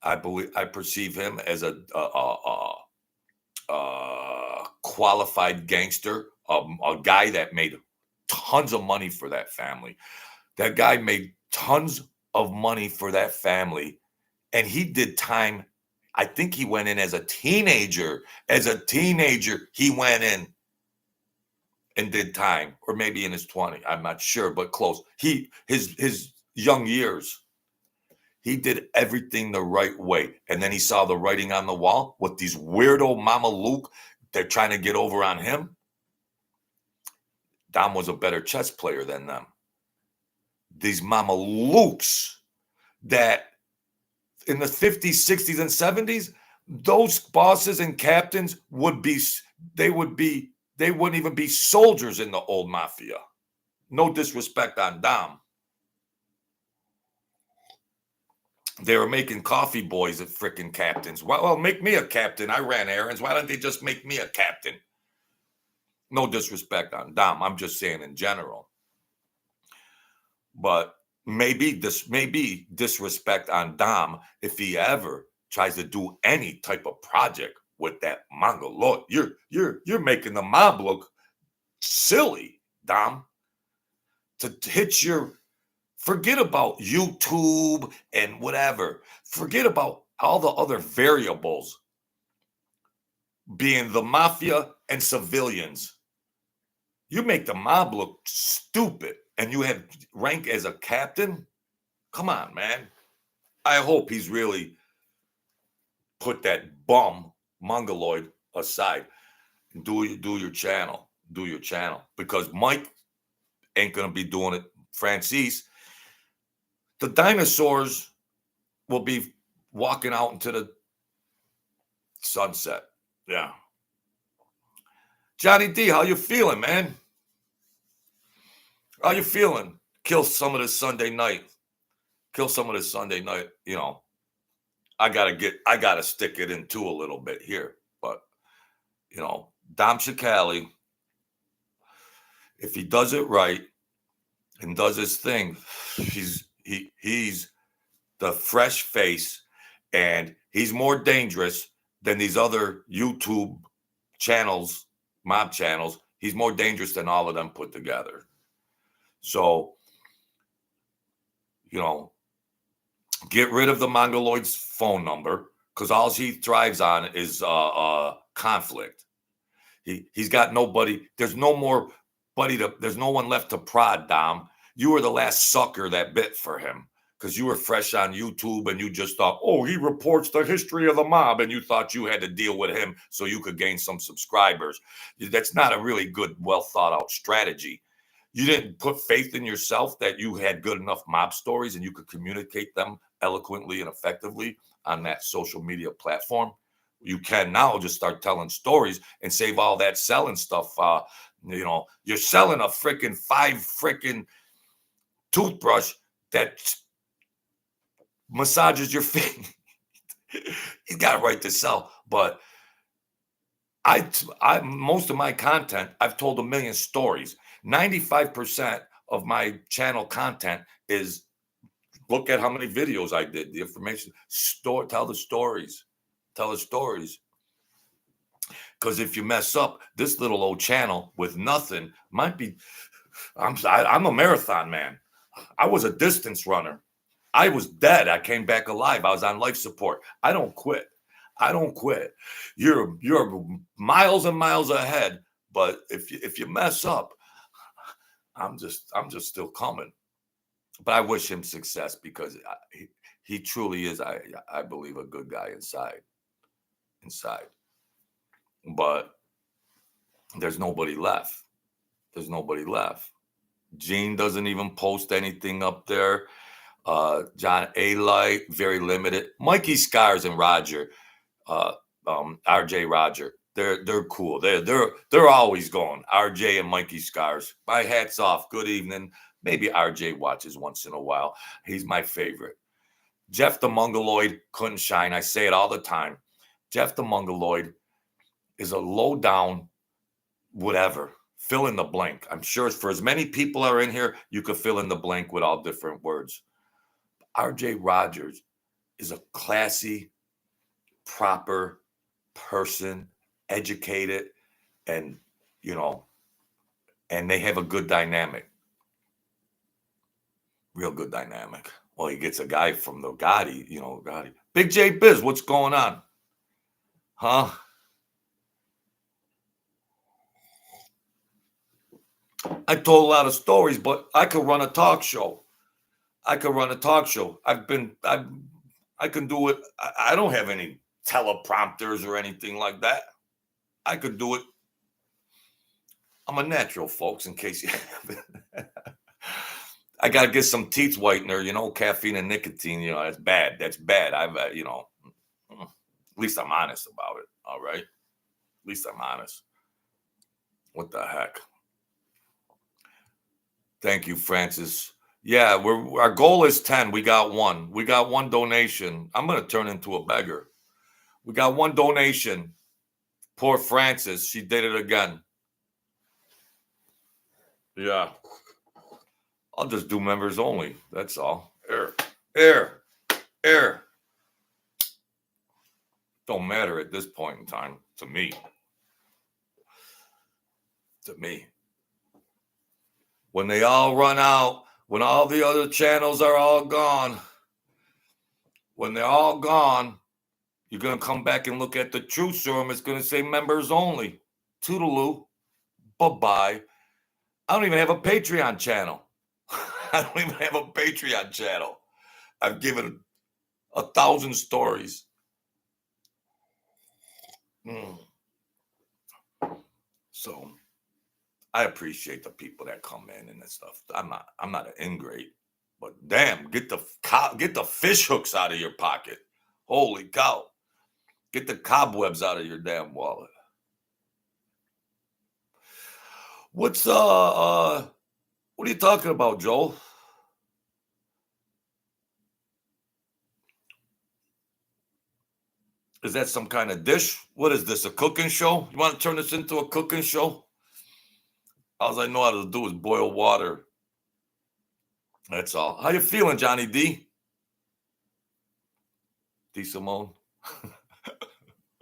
I perceive him as a qualified gangster, a guy that made tons of money for that family. That guy made tons of money for that family, and he did time. I think he went in as a teenager. As a teenager, he went in and did time, or maybe in his 20s. I'm not sure, but close. His young years, he did everything the right way. And then he saw the writing on the wall with these weirdo Mama Luke. They're trying to get over on him. Dom was a better chess player than them. These Mama Lukes that in the 50s, 60s, and 70s, those bosses and captains wouldn't even be soldiers in the old mafia. No disrespect on Dom. They were making coffee boys at freaking captains. Well, make me a captain. I ran errands. Why don't they just make me a captain? No disrespect on Dom. I'm just saying in general. But maybe disrespect on Dom if he ever tries to do any type of project with that Mongoloid. You're making the mob look silly, Dom. To hit forget about YouTube and whatever. Forget about all the other variables being the mafia and civilians. You make the mob look stupid, and you have rank as a captain. Come on, man. I hope he's really put that bum mongoloid aside and do your channel. Do your channel, because Mike ain't gonna be doing it. Franzese, the dinosaurs will be walking out into the sunset. Yeah. Johnny D, how you feeling, man? How you feeling? Kill some of this Sunday night. Kill some of this Sunday night. You know, I gotta stick it into a little bit here. But you know, Dom Cicale, if he does it right and does his thing, he's the fresh face, and he's more dangerous than these other YouTube channels, mob channels. He's more dangerous than all of them put together. So, you know, get rid of the Mongoloid's phone number, because all he thrives on is conflict. He's got nobody. There's no more buddy to. There's no one left to prod, Dom. You were the last sucker that bit for him, because you were fresh on YouTube and you just thought, oh, he reports the history of the mob, and you thought you had to deal with him so you could gain some subscribers. That's not a really good, well thought out strategy. You didn't put faith in yourself that you had good enough mob stories and you could communicate them eloquently and effectively on that social media platform. You can now just start telling stories and save all that selling stuff. You know, you're selling a freaking 5 freaking toothbrush that massages your feet. He's got a right to sell, but I most of my content, I've told a million stories. 95% of my channel content is look at how many videos I did, the information, tell the stories. Tell the stories. Because if you mess up, this little old channel with nothing might be. I'm a marathon man. I was a distance runner. I was dead. I came back alive. I was on life support. I don't quit. I don't quit. You're miles and miles ahead, but if you mess up, I'm just still coming. But I wish him success, because he truly is, I believe, a good guy inside. But there's nobody left. There's nobody left. Gene doesn't even post anything up there. John A. Light, very limited. Mikey Scars and Roger, RJ Roger, they're cool. They're always going. RJ and Mikey Scars. My hat's off. Good evening. Maybe RJ watches once in a while. He's my favorite. Jeff the Mongoloid couldn't shine. I say it all the time. Jeff the Mongoloid is a low down whatever. Fill in the blank. I'm sure for as many people are in here, you could fill in the blank with all different words. RJ Rogers is a classy, proper person, educated, and and they have a good dynamic. Real good dynamic. Well, he gets a guy from the Gotti, Gotti. Big J Biz, what's going on? Huh? I told a lot of stories, but I could run a talk show. I can do it. I don't have any teleprompters or anything like that. I could do it. I'm a natural, folks, in case you haven't. I got to get some teeth whitener, caffeine and nicotine, that's bad. That's bad. At least I'm honest about it. All right. At least I'm honest. What the heck? Thank you, Francis. Yeah, our goal is 10. We got one. We got one donation. I'm going to turn into a beggar. We got one donation. Poor Francis. She did it again. Yeah. I'll just do members only. That's all. Air. Don't matter at this point in time to me. When they all run out, when all the other channels are all gone, when they're all gone, you're going to come back and look at the Truth Serum. It's going to say members only. Toodaloo. Bye-bye. I don't even have a Patreon channel. I don't even have a Patreon channel. I've given 1,000 stories. So I appreciate the people that come in and that stuff. I'm not an ingrate, but damn, get the fish hooks out of your pocket. Holy cow. Get the cobwebs out of your damn wallet. What are you talking about, Joel? Is that some kind of dish? What is this, a cooking show? You want to turn this into a cooking show? All I know how to do is boil water. That's all. How you feeling, Johnny D? D. Simone?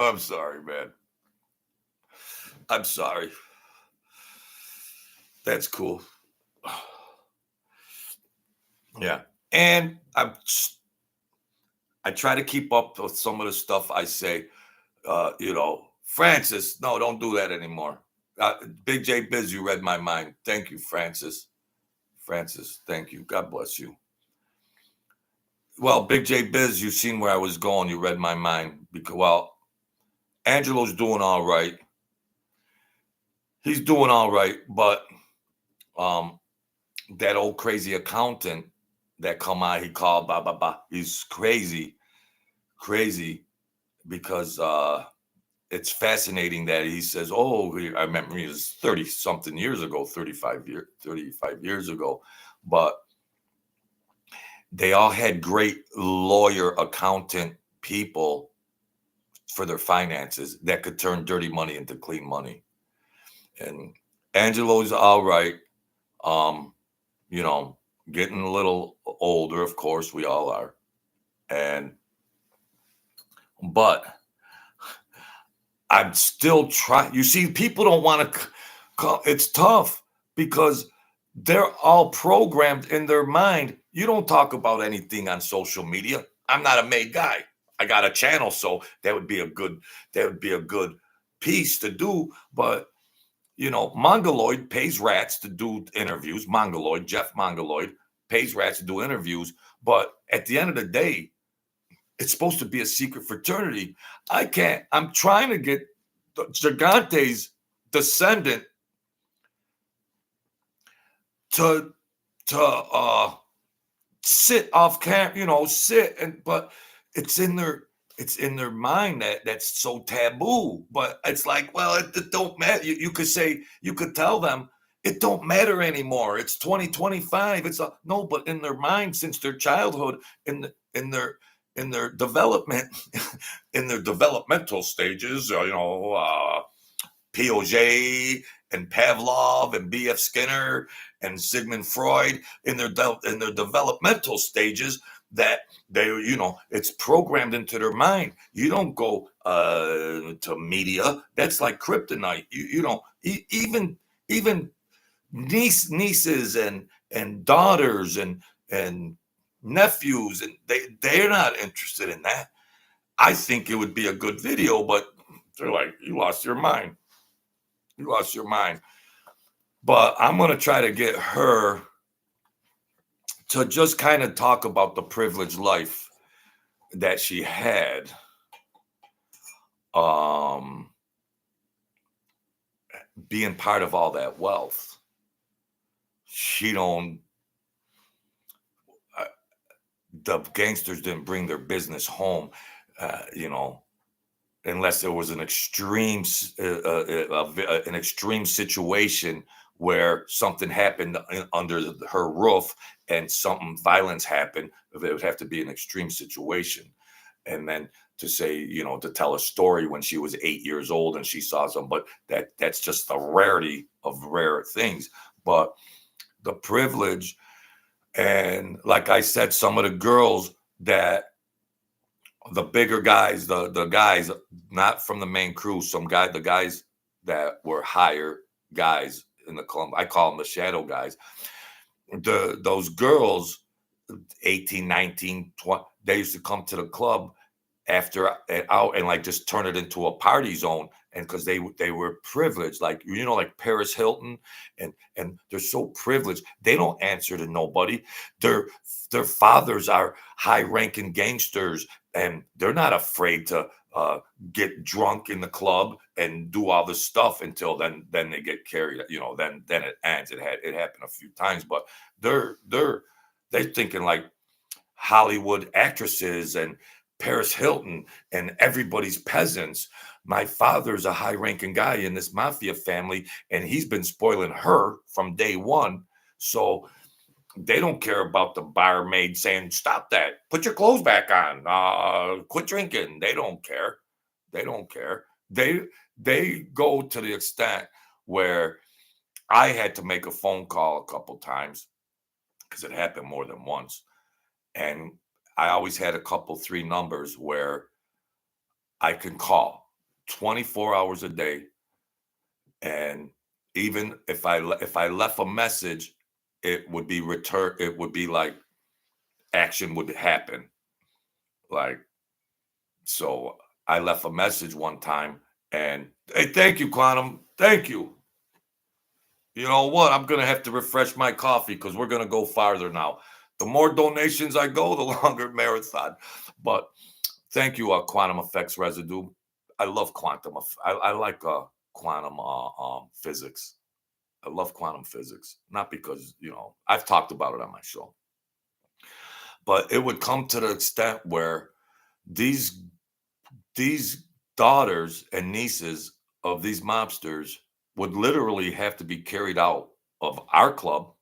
I'm sorry, man. I'm sorry. That's cool. Yeah. And I try to keep up with some of the stuff I say. Francis, no, don't do that anymore. Big J Biz, you read my mind. Thank you, Francis. Francis, thank you. God bless you. Well, Big J Biz, you've seen where I was going. You read my mind. Because, well, Angelo's doing all right. He's doing all right, but that old crazy accountant that come out, he called, blah, blah, blah. He's crazy because it's fascinating that he says, oh, I remember he was 30-something years ago, 35 years ago, but they all had great lawyer, accountant people for their finances that could turn dirty money into clean money. And Angelo's all right. Getting a little older, of course, we all are. But I'm still trying. You see, people don't want to call. It's tough because they're all programmed in their mind. You don't talk about anything on social media. I'm not a made guy. I got a channel, so that would be a good piece to do. But Mongoloid pays rats to do interviews. Jeff Mongoloid pays rats to do interviews. But at the end of the day, it's supposed to be a secret fraternity. I'm trying to get Gigante's descendant to sit off camera, but it's in their mind that's so taboo. But it's like, well, it don't matter. You could tell them it don't matter anymore. It's 2025. No, but in their mind, since their childhood, in their development, in their developmental stages, Piaget and Pavlov and B.F. Skinner and Sigmund Freud, in their developmental stages, that it's programmed into their mind. You don't go to media. That's like kryptonite. Even nieces and daughters and nephews, and they're not interested in that. I think it would be a good video, but they're like, you lost your mind. But I'm going to try to get her to just kind of talk about the privileged life that she had. Being part of all that wealth. The gangsters didn't bring their business home, unless there was an extreme situation where something happened under her roof and something violence happened. It would have to be an extreme situation. And then to say, to tell a story when she was 8 years old and she saw some, but that's just the rarity of rare things. But the privilege, and like I said, some of the girls that the bigger guys, the guys not from the main crew, the guys that were higher guys in the club, I call them the shadow guys. Those girls, 18, 19, 20, they used to come to the club after out and like just turn it into a party zone. And because they were privileged, like like Paris Hilton, and they're so privileged, they don't answer to nobody. Their fathers are high-ranking gangsters, and they're not afraid to get drunk in the club and do all this stuff until then they get carried, then it ends. It happened a few times, but they're thinking like Hollywood actresses and Paris Hilton, and everybody's peasants. My father's a high-ranking guy in this mafia family, and he's been spoiling her from day one. So they don't care about the barmaid saying, "Stop that! Put your clothes back on. Quit drinking." They don't care. They don't care. They go to the extent where I had to make a phone call a couple times because it happened more than once, and I always had a couple, three numbers where I can call 24 hours a day. And even if I left a message, it would be return. It would be like action would happen. Like, so I left a message one time and, "Hey, thank you, Quantum. Thank you. You know what? I'm going to have to refresh my coffee because we're going to go farther now. The more donations I go, the longer marathon." But thank you, Quantum Effects Residue. I love quantum. I like quantum physics. I love quantum physics, not because I've talked about it on my show, but it would come to the extent where these daughters and nieces of these mobsters would literally have to be carried out of our club,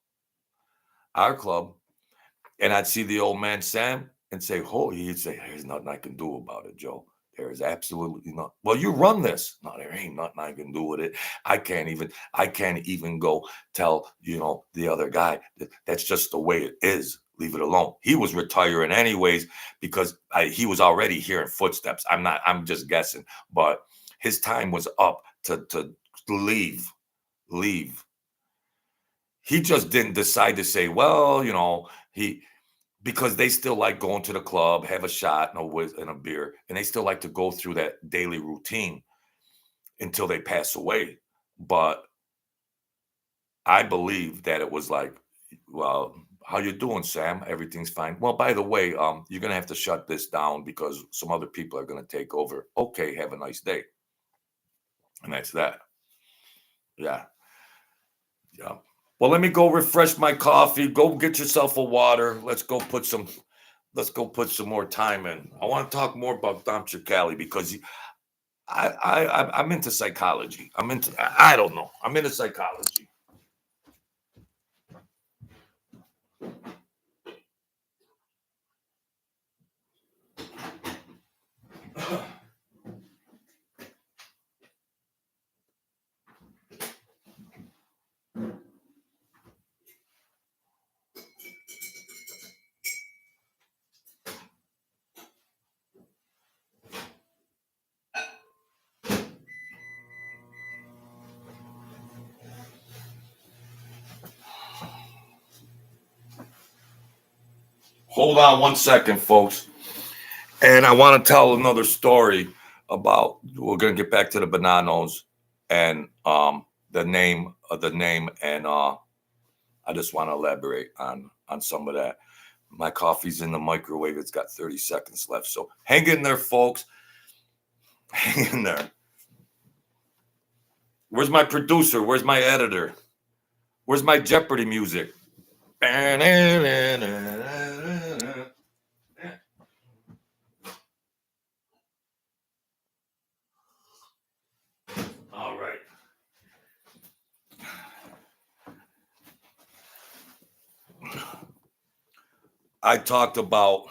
and I'd see the old man Sam and say, "Oh," he'd say, "There's nothing I can do about it, Joe. There is absolutely not." "Well, you run this." "No, there ain't nothing I can do with it. I can't even go tell, the other guy that's just the way it is. Leave it alone." He was retiring anyways because he was already hearing footsteps. I'm just guessing, but his time was up to leave. He just didn't decide to say, well, he because they still like going to the club, have a shot and a beer, and they still like to go through that daily routine until they pass away. But I believe that it was like, "Well, how you doing, Sam? Everything's fine. Well, by the way, you're gonna have to shut this down because some other people are gonna take over. Okay, have a nice day." And that's that. Yeah. Yeah. Well, let me go refresh my coffee. Go get yourself a water. Let's go put some more time in. I want to talk more about Dom Cicale because I'm into psychology. I don't know. I'm into psychology. Hold on one second, folks. And I want to tell another story about. We're gonna get back to the bananos and the name, and I just want to elaborate on some of that. My coffee's in the microwave. It's got 30 seconds left. So hang in there, folks. Hang in there. Where's my producer? Where's my editor? Where's my Jeopardy music? All right. I talked about.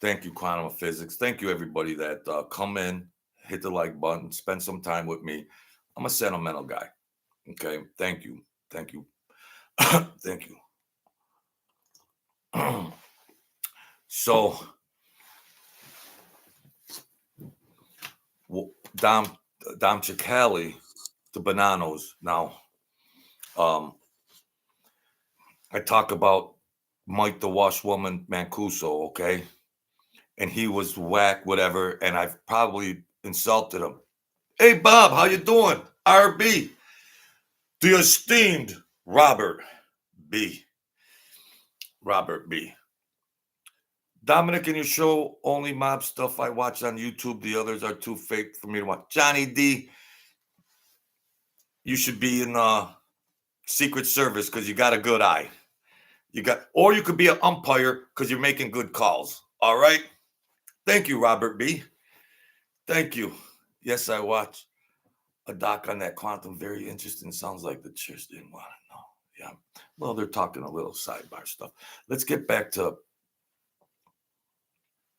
Thank you, Quantum of Physics. Thank you, everybody that come in, hit the like button, spend some time with me. I'm a sentimental guy. Okay. Thank you. Thank you. Thank you. So, Dom Cicale, the bananos. Now, I talk about Mike the Washwoman Mancuso, okay? and he was whack, whatever, and I've probably insulted him. Hey, Bob, how you doing? RB, the esteemed Robert B. Robert B. Dominic, in your show, only mob stuff I watch on YouTube. The others are too fake for me to watch. Johnny D, you should be in Secret Service because you got a good eye. Or you could be an umpire because you're making good calls. All right. Thank you, Robert B. Thank you. Yes, I watched a doc on that quantum. Very interesting. Sounds like the church didn't want to know. Yeah. Well, they're talking a little sidebar stuff. Let's get back to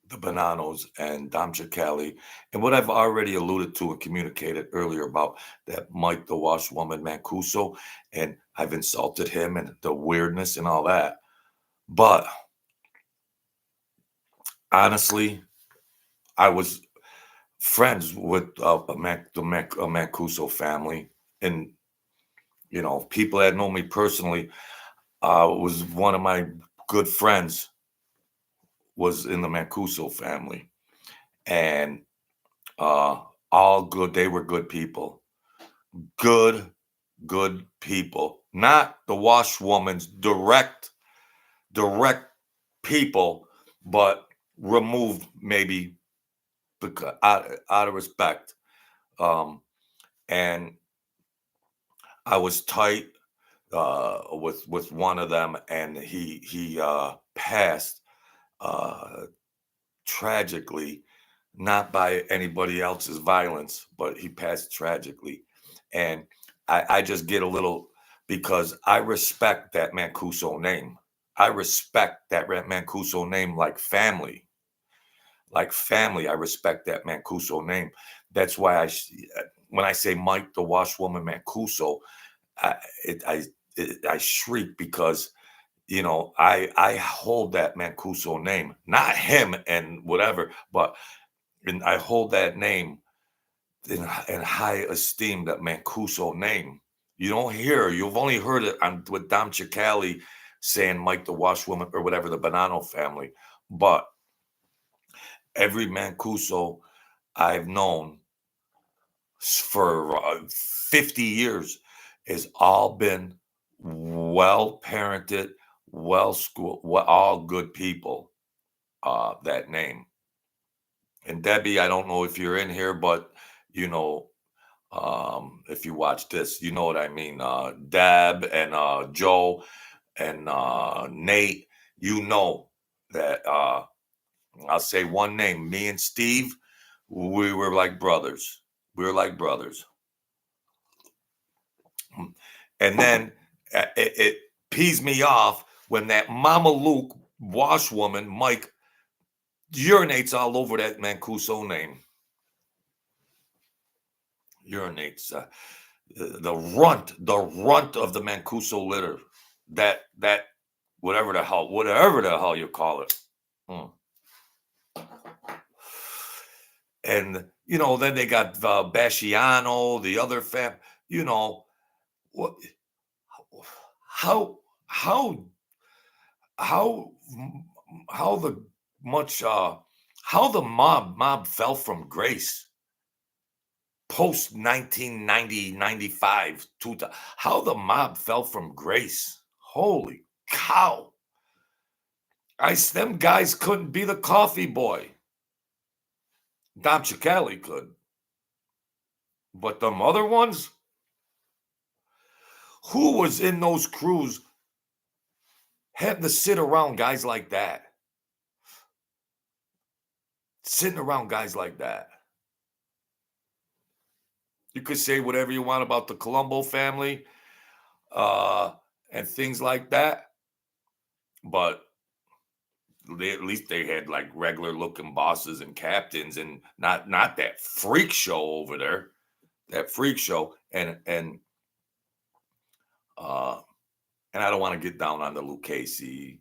the Bananos and Dom Cicale and what I've already alluded to and communicated earlier about that Mike the Washwoman Mancuso, and I've insulted him and the weirdness and all that. But honestly, I was friends with the Mancuso family, and people that know me personally. Was one of my good friends was in the Mancuso family, and all good. They were good people, good people. Not the washwoman's direct people, but removed maybe because out of respect. And I was tight with one of them, and he passed tragically, not by anybody else's violence, but he passed tragically. And I just get a little, because I respect that Mancuso name. I respect that Mancuso name like family. Like family, I respect that Mancuso name. That's why when I say Mike the Washwoman Mancuso, I shriek because I hold that Mancuso name, not him and whatever, but I hold that name in high esteem, that Mancuso name. You've only heard it with Dom Cicale saying Mike the Washwoman or whatever, the Bonanno family. But every Mancuso I've known for 50 years has all been well parented, well schooled, all good people. That name. And Debbie, I don't know if you're in here, but if you watch this, you know what I mean. Deb and Joe and Nate, that I'll say one name. Me and Steve, we were like brothers. We were like brothers. And then it pees me off when that Mama Luke washwoman, Mike, urinates all over that Mancuso name. Urinates. The runt of the Mancuso litter. That whatever the hell you call it. And then they got Basciano, the other fam. What? How the much how the mob fell from grace post 1990 95 how the mob fell from grace. Holy cow. Them guys couldn't be the coffee boy. Dom Cicale could, but them other ones, who was in those crews having to sit around guys like that? Sitting around guys like that. You could say whatever you want about the Colombo family and things like that, but at least they had like regular looking bosses and captains, and not that freak show over there. That freak show, and I don't want to get down on the Lucchese,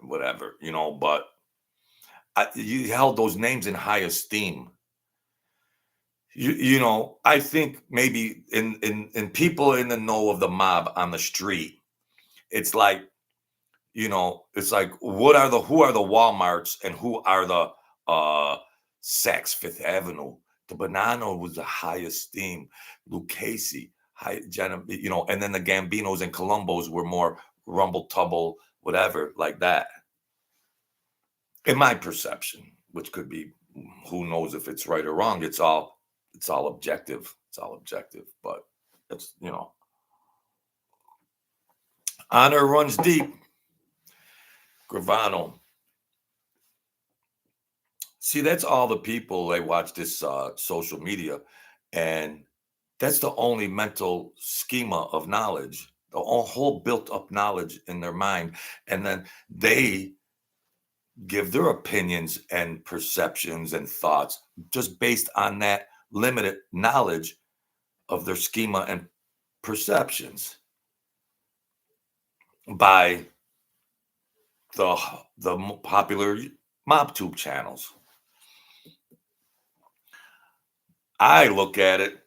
whatever, but you held those names in high esteem. I think maybe in people in the know of the mob on the street, it's like It's like who are the Walmarts and who are the Saks Fifth Avenue. The Banana was the high esteem. Lucchese, and then the Gambinos and Colombos were more rumble tumble, whatever, like that. In my perception, which could be, who knows if it's right or wrong. It's all objective. It's all objective, but it's honor runs deep. Gravano. See, that's all the people they watch this social media, and that's the only mental schema of knowledge, the whole built up knowledge in their mind, and then they give their opinions and perceptions and thoughts just based on that limited knowledge of their schema and perceptions by the popular mob tube channels. I look at it,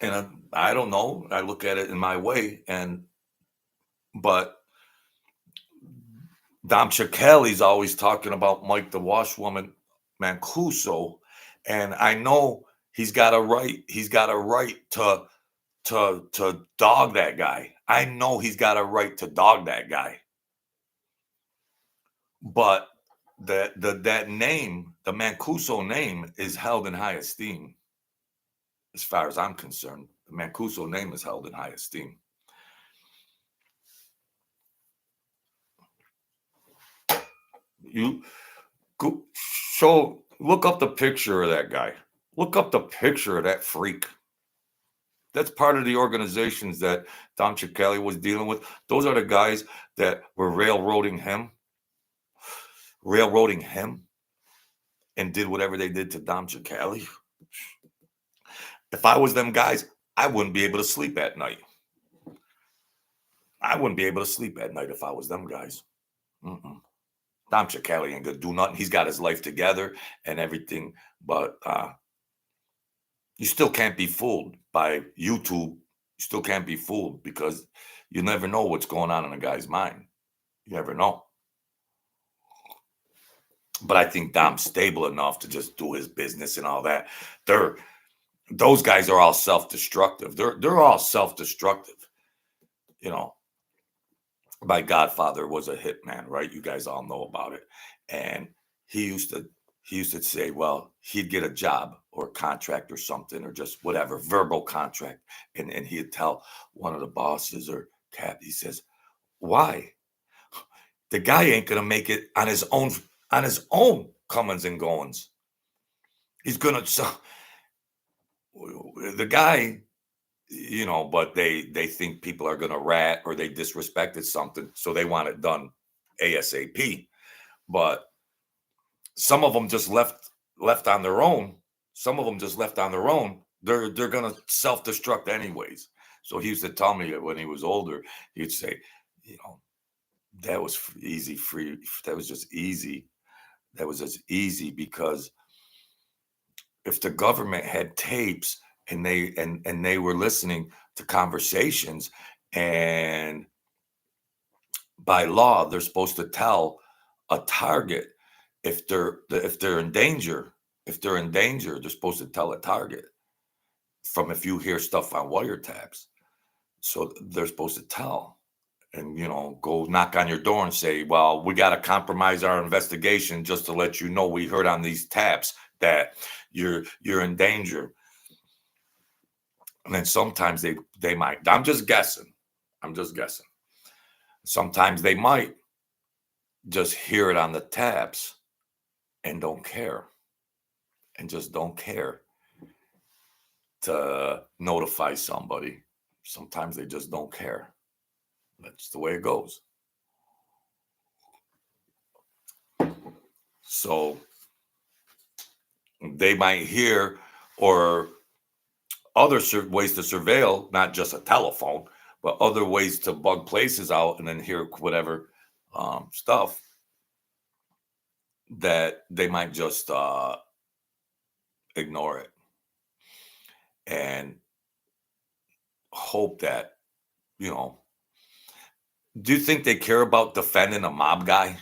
and I don't know. I look at it in my way, but Dom Cicale's always talking about Mike the Washwoman Mancuso, and I know he's got a right. He's got a right to dog that guy. I know he's got a right to dog that guy, but that name, the Mancuso name, is held in high esteem. As far as I'm concerned, the Mancuso name is held in high esteem. You go look up the picture of that guy. Look up the picture of that freak. That's part of the organizations that Don Cicale was dealing with. Those are the guys that were railroading him, and did whatever they did to Don Cicale. If I was them guys, I wouldn't be able to sleep at night. I wouldn't be able to sleep at night if I was them guys. Mm-mm. Don Cicale ain't gonna do nothing. He's got his life together and everything, but you still can't be fooled by YouTube. You still can't be fooled because you never know what's going on in a guy's mind. You never know. But I think Dom's stable enough to just do his business and all that. Those guys are all self-destructive. They're all self-destructive. My godfather was a hitman, right? You guys all know about it. And he used to say, well, he'd get a job or a contract or something, or just whatever, verbal contract. And he'd tell one of the bosses or cap, he says, why? The guy ain't gonna make it on his own comings and goings. He's gonna the guy, but they think people are gonna rat or they disrespected something, so they want it done ASAP. But some of them just left on their own. Some of them just left on their own. They're gonna self-destruct anyways. So he used to tell me that when he was older, he'd say, that was easy, free. That was just easy. That was just easy because if the government had tapes and they were listening to conversations, and by law they're supposed to tell a target if they're in danger. If they're in danger, they're supposed to tell a target. From if you hear stuff on wiretaps, so they're supposed to tell, and go knock on your door and say, well, we got to compromise our investigation just to let you know we heard on these taps that you're in danger. And then sometimes they might, I'm just guessing, sometimes they might just hear it on the taps and don't care, and just don't care to notify somebody. Sometimes they just don't care. That's the way it goes. So they might hear, or other ways to surveil, not just a telephone, but other ways to bug places out and then hear whatever stuff that they might just ignore it and hope that, Do you think they care about defending a mob guy?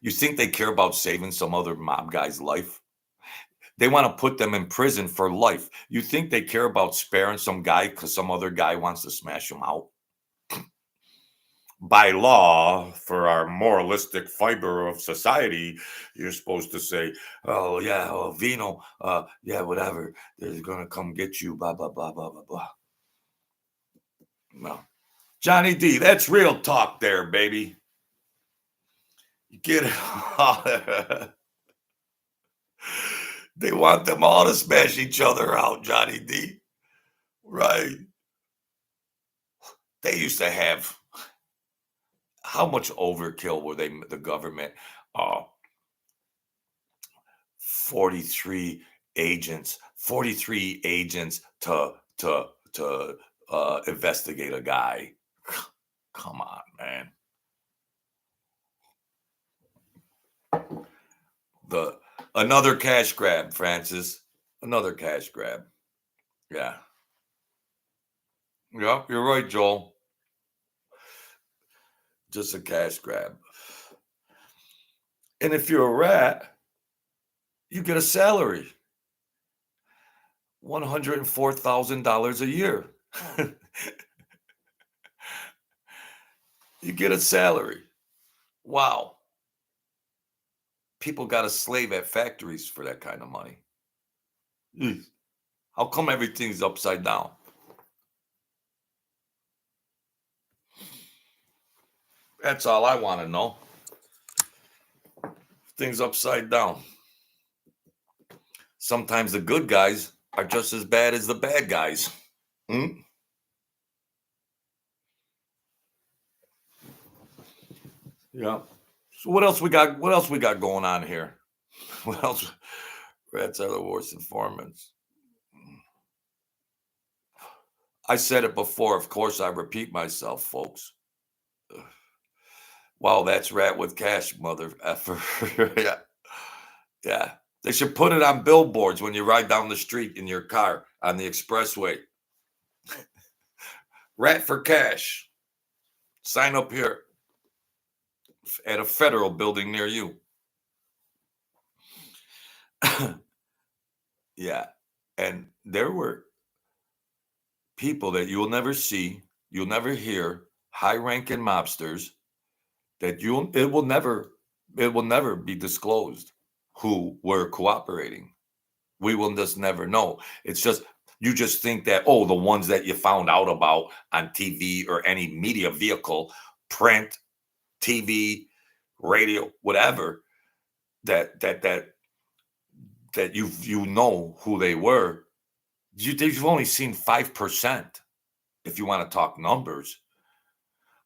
You think they care about saving some other mob guy's life? They want to put them in prison for life. You think they care about sparing some guy because some other guy wants to smash him out? By law, for our moralistic fiber of society, you're supposed to say, "Oh yeah, oh, Vino, yeah, whatever. They're gonna come get you." Blah blah blah blah blah blah. No, Johnny D, that's real talk, there, baby. You get it. They want them all to smash each other out, Johnny D. Right? They used to have how much overkill were they? The government, uh, 43 43 agents to investigate a guy. Come on, man. The Another cash grab, Francis. Another cash grab. Yeah. Yeah, you're right, Joel. Just a cash grab. And if you're a rat, you get a salary. $104,000 a year. You get a salary. Wow. People got to slave at factories for that kind of money. How come everything's upside down? That's all I want to know. Things upside down. Sometimes the good guys are just as bad as the bad guys. Hmm? Yeah. So what else we got? What else we got going on here? What else? Rats are the worst informants. I said it before. Of course, I repeat myself, folks. Wow, that's rat with cash, mother effer. Yeah. Yeah. They should put it on billboards when you ride down the street in your car on the expressway. Rat for cash. Sign up here at a federal building near you. Yeah. And there were people that you'll never see, you'll never hear, high-ranking mobsters that it will never be disclosed who were cooperating. We will just never know. It's just you just think that, oh, the ones that you found out about on TV or any media vehicle, print, TV, radio, whatever, that you know who they were. You've only seen 5%. If you want to talk numbers,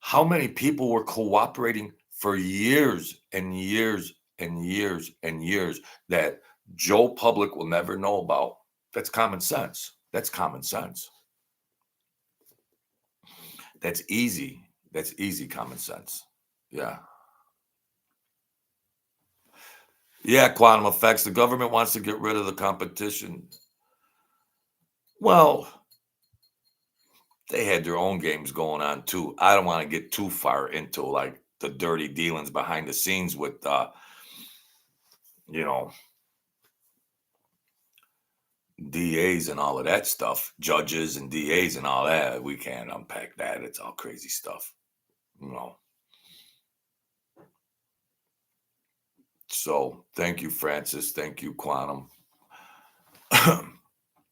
how many people were cooperating for years and years and years and years that Joe Public will never know about? That's common sense. That's common sense. That's easy. That's easy common sense. Yeah. Yeah, quantum effects. The government wants to get rid of the competition. Well, they had their own games going on too. I don't want to get too far into like the dirty dealings behind the scenes with you know, DAs and all of that stuff, judges and DAs and all that. We can't unpack that. It's all crazy stuff. You know. So thank you, Francis. Thank you, Quantum.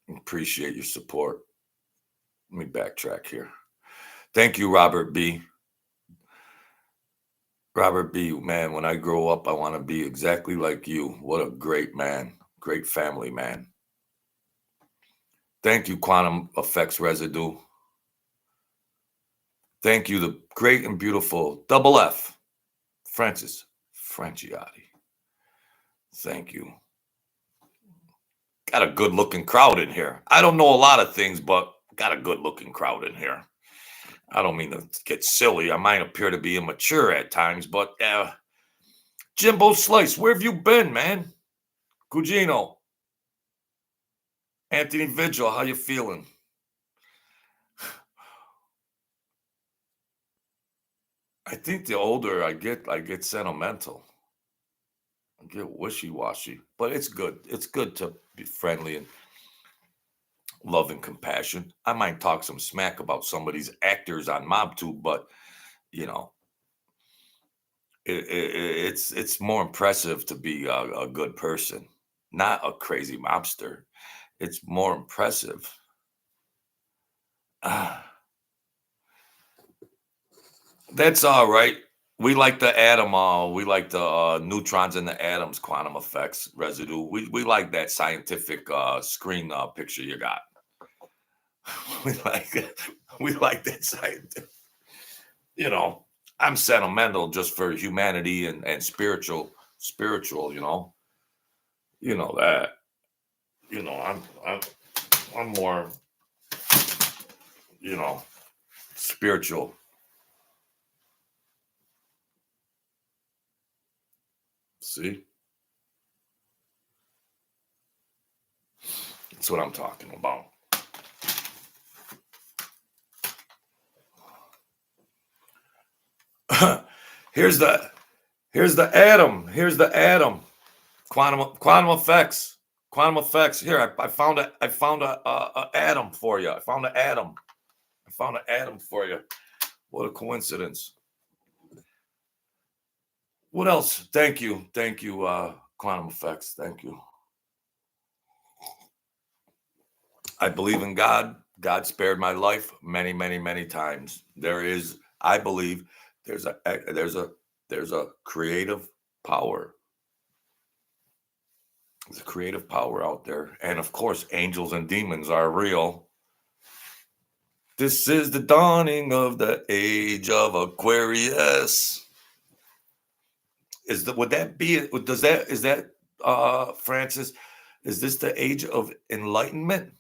Appreciate your support. Let me backtrack here. Thank you, Robert B. Robert B, man, when I grow up, I want to be exactly like you. What a great man, great family man. Thank you, Quantum Effects Residue. Thank you, the great and beautiful Double F, Francis Franciotti. Thank you. Got a good looking crowd in here. I don't know a lot of things, but got a good looking crowd in here. I don't mean to get silly. I might appear to be immature at times, but Jimbo Slice, where have you been, man? Cugino. Anthony Vigil, how you feeling? I think the older I get sentimental. I get wishy-washy, but it's good. It's good to be friendly and love and compassion. I might talk some smack about some of these actors on MobTube, but you know, it's more impressive to be a good person, not a crazy mobster. It's more impressive. Ah, that's all right. We like the atom, we like the neutrons and the atoms, quantum effects, residue. We like that scientific screen picture you got. we like it. We like that scientific. You know, I'm sentimental just for humanity and spiritual. You know that. You know, I'm more, you know, spiritual. See, that's what I'm talking about. here's the here's the atom. Here's the atom. Quantum effects. Quantum effects. Here, I found a atom for you. I found an atom. I found an atom for you. What a coincidence. What else? Thank you. Thank you, quantum effects. Thank you. I believe in God. God spared my life many, many, many times. I believe there's there's a creative power. There's a creative power out there. And of course, angels and demons are real. This is the dawning of the age of Aquarius. Would that be does that is that Francis? Is this the age of enlightenment?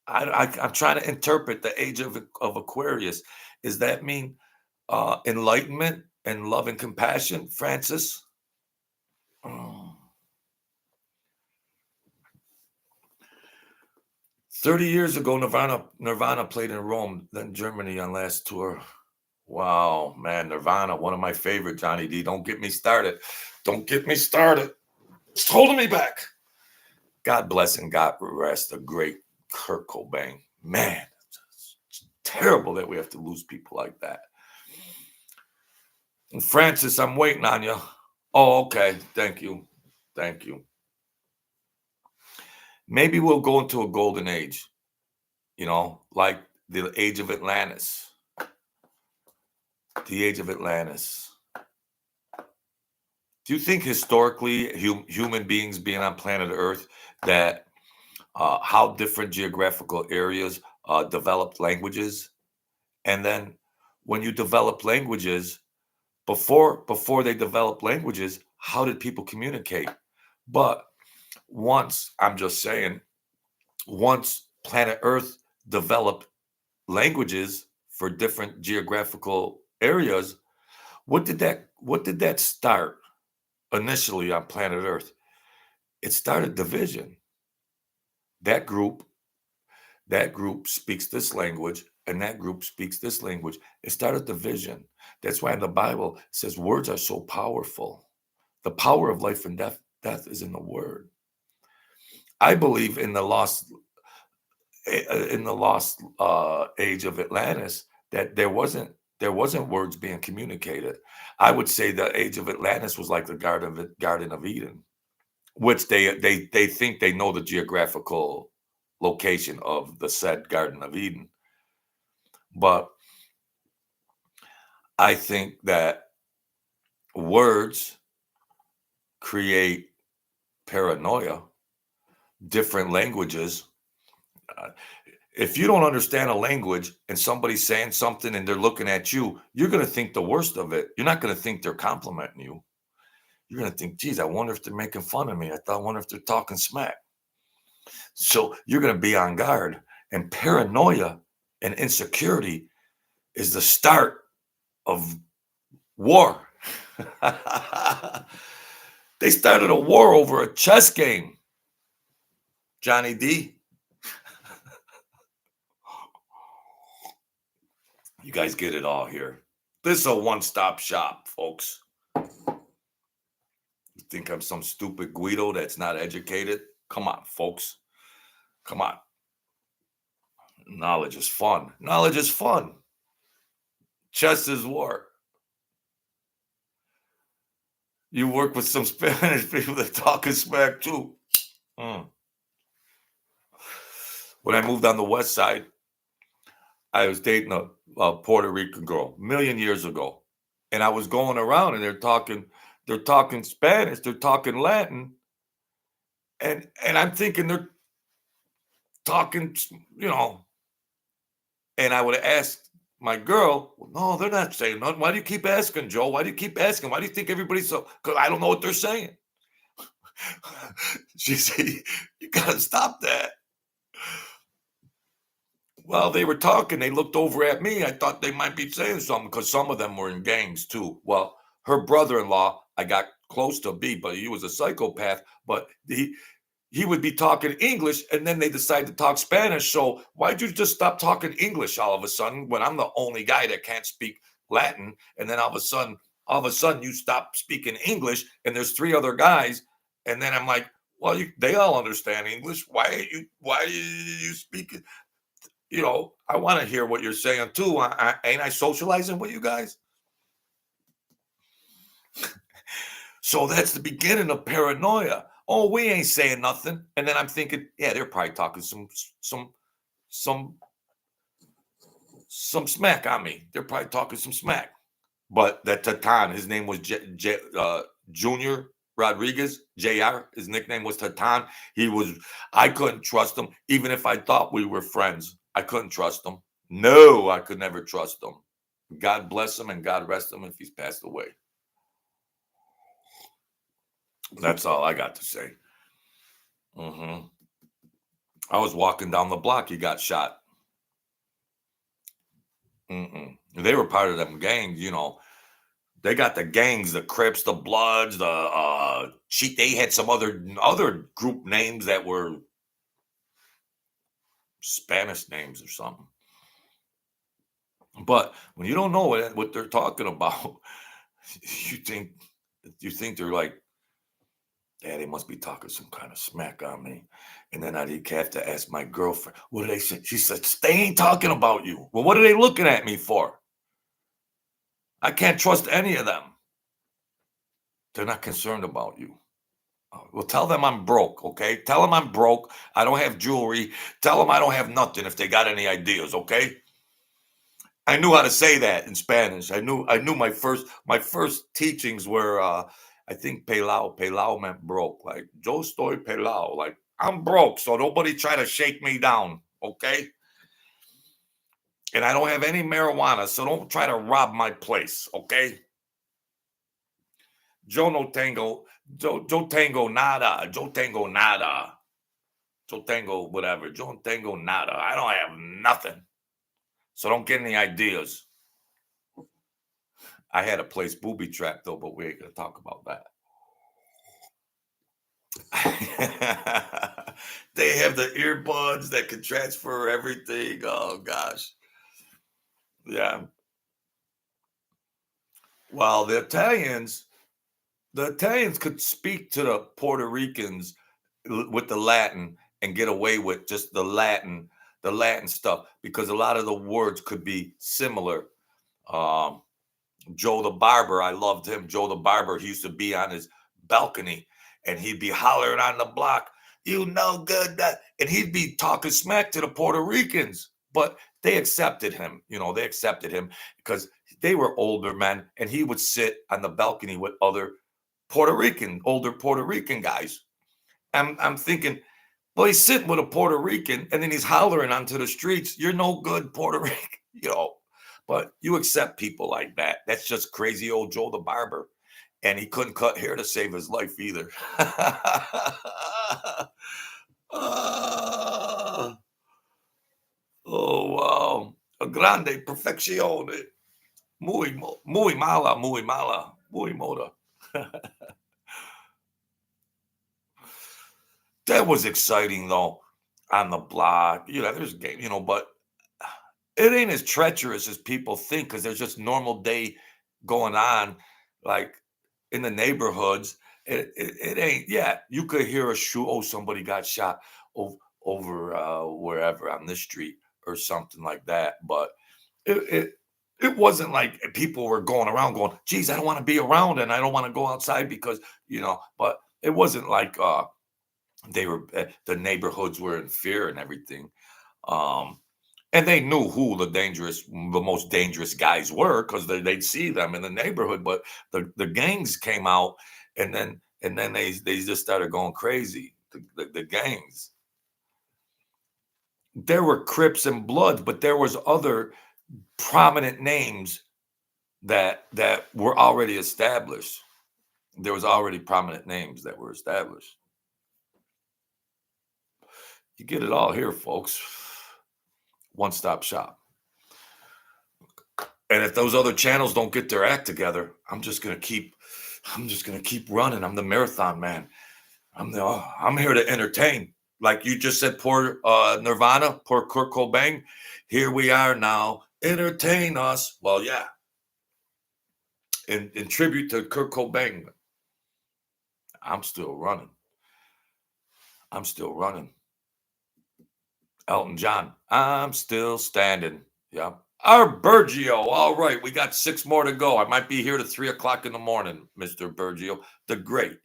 I'm trying to interpret the age of Aquarius. Does that mean enlightenment and love and compassion, Francis? Oh. 30 years ago, Nirvana played in Rome, then Germany on last tour. Wow, man, Nirvana, one of my favorite, Johnny D. Don't get me started. Don't get me started. It's holding me back. God bless and God rest the great Kurt Cobain. Man, it's terrible that we have to lose people like that. And Francis, I'm waiting on you. Oh, okay. Thank you. Thank you. Maybe we'll go into a golden age, like the age of Atlantis. The age of Atlantis. Do you think historically, human beings being on planet Earth, that how different geographical areas developed languages? And then when you develop languages, before they developed languages, how did people communicate? But I'm just saying, once planet Earth developed languages for different geographical areas, what did that start initially on planet Earth? It started division. That group that group speaks this language and that group speaks this language. It started division. That's why in the Bible it says words are so powerful. The power of life and death is in the word. I believe in the lost age of Atlantis that there wasn't words being communicated. I would say the age of Atlantis was like the Garden of Eden, which they think they know the geographical location of the said Garden of Eden. But I think that words create paranoia, different languages. Uh, if you don't understand a language and somebody's saying something and they're looking at you, you're going to think the worst of it. You're not going to think they're complimenting you. You're going to think, geez, I wonder if they're making fun of me. I wonder if they're talking smack. So you're going to be on guard. And paranoia and insecurity is the start of war. They started a war over a chess game. Johnny D. You guys get it all here. This is a one-stop shop, folks. You think I'm some stupid Guido that's not educated? Come on, folks. Come on. Knowledge is fun. Knowledge is fun. Chess is war. You work with some Spanish people that talk smack too. Mm. When I moved on the west side, I was dating a Puerto Rican girl a million years ago. And I was going around and they're talking Spanish, they're talking Latin. And I'm thinking they're talking, you know, and I would have asked my girl, well, no, they're not saying nothing. Why do you keep asking, Joe? Why do you keep asking? Why do you think everybody's so? Because I don't know what they're saying. She said, you got to stop that. Well, they were talking. They looked over at me. I thought they might be saying something because some of them were in gangs too. Well, her brother-in-law, I got close to be, but he was a psychopath. But he would be talking English, and then they decide to talk Spanish. So why'd you just stop talking English all of a sudden when I'm the only guy that can't speak Latin? And then all of a sudden, you stop speaking English, and there's three other guys, and then I'm like, well, they all understand English. Why are you speaking? You know, I want to hear what you're saying too. Ain't I socializing with you guys? So that's the beginning of paranoia. Oh, we ain't saying nothing. And then I'm thinking, yeah, they're probably talking some smack on me. They're probably talking some smack. But that Tatan, his name was Junior Rodriguez, JR. His nickname was Tatan. I couldn't trust him, even if I thought we were friends. I couldn't trust him. No, I could never trust him. God bless him and God rest him if he's passed away. That's all I got to say. Mm-hmm. I was walking down the block. He got shot. Mm-mm. They were part of them gangs, you know. They got the gangs, the Crips, the Bloods, the cheat. They had some other group names that were Spanish names or something. But when you don't know what they're talking about, you think they're like, yeah, they must be talking some kind of smack on me. And then I'd have to ask my girlfriend, what do they say? She said, they ain't talking about you. Well, what are they looking at me for? I can't trust any of them. They're not concerned about you. Well, tell them I'm broke, okay? Tell them I'm broke. I don't have jewelry. Tell them I don't have nothing if they got any ideas, okay? I knew how to say that in Spanish. I knew my first teachings were I think pelao meant broke. Like yo estoy pelao, like I'm broke, so nobody try to shake me down, okay? And I don't have any marijuana, so don't try to rob my place, okay? Yo no tengo, yo tengo nada, yo tengo nada, yo tengo whatever, yo no tengo nada. I don't have nothing, so don't get any ideas. I had a place booby trapped though, but we ain't gonna talk about that. They have the earbuds that can transfer everything. Oh gosh. Yeah. Well, the Italians could speak to the Puerto Ricans with the Latin and get away with just the Latin stuff because a lot of the words could be similar. Um, Joe the barber, I loved him. Joe the barber, he used to be on his balcony and he'd be hollering on the block, you know good that, and he'd be talking smack to the Puerto Ricans, but they accepted him. You know, they accepted him because they were older men and he would sit on the balcony with other older Puerto Rican guys. I'm thinking, well, he's sitting with a Puerto Rican and then he's hollering onto the streets, you're no good Puerto Rican, you know. But you accept people like that. That's just crazy old Joe the barber. And he couldn't cut hair to save his life either. Ah, oh, wow. A grande perfeccione. Muy mala, muy mala, muy moda. That was exciting though on the block. You know, there's game, you know, but it ain't as treacherous as people think because there's just normal day going on, like in the neighborhoods. It ain't. Yeah, you could hear a shoe. Oh, somebody got shot over wherever on this street or something like that. But it, it it wasn't like people were going around going, "Geez, I don't want to be around and I don't want to go outside because But it wasn't like the neighborhoods were in fear and everything. Um, and they knew who the most dangerous guys were because they'd see them in the neighborhood. But the gangs came out, and then they just started going crazy. The gangs. There were Crips and Bloods, but there was other prominent names that were already established. There was already prominent names that were established. You get it all here, folks. One-stop shop. And if those other channels don't get their act together, I'm just gonna keep running. I'm the marathon man. I'm here to entertain. Like you just said, poor Nirvana, poor Kurt Cobain. Here we are now. Entertain us. Well, yeah. In tribute to Kurt Cobain, I'm still running. I'm still running. Elton John, I'm still standing. Yeah. Our Bergio. All right. We got 6 more to go. I might be here to 3 o'clock in the morning, Mr. Bergio. The great.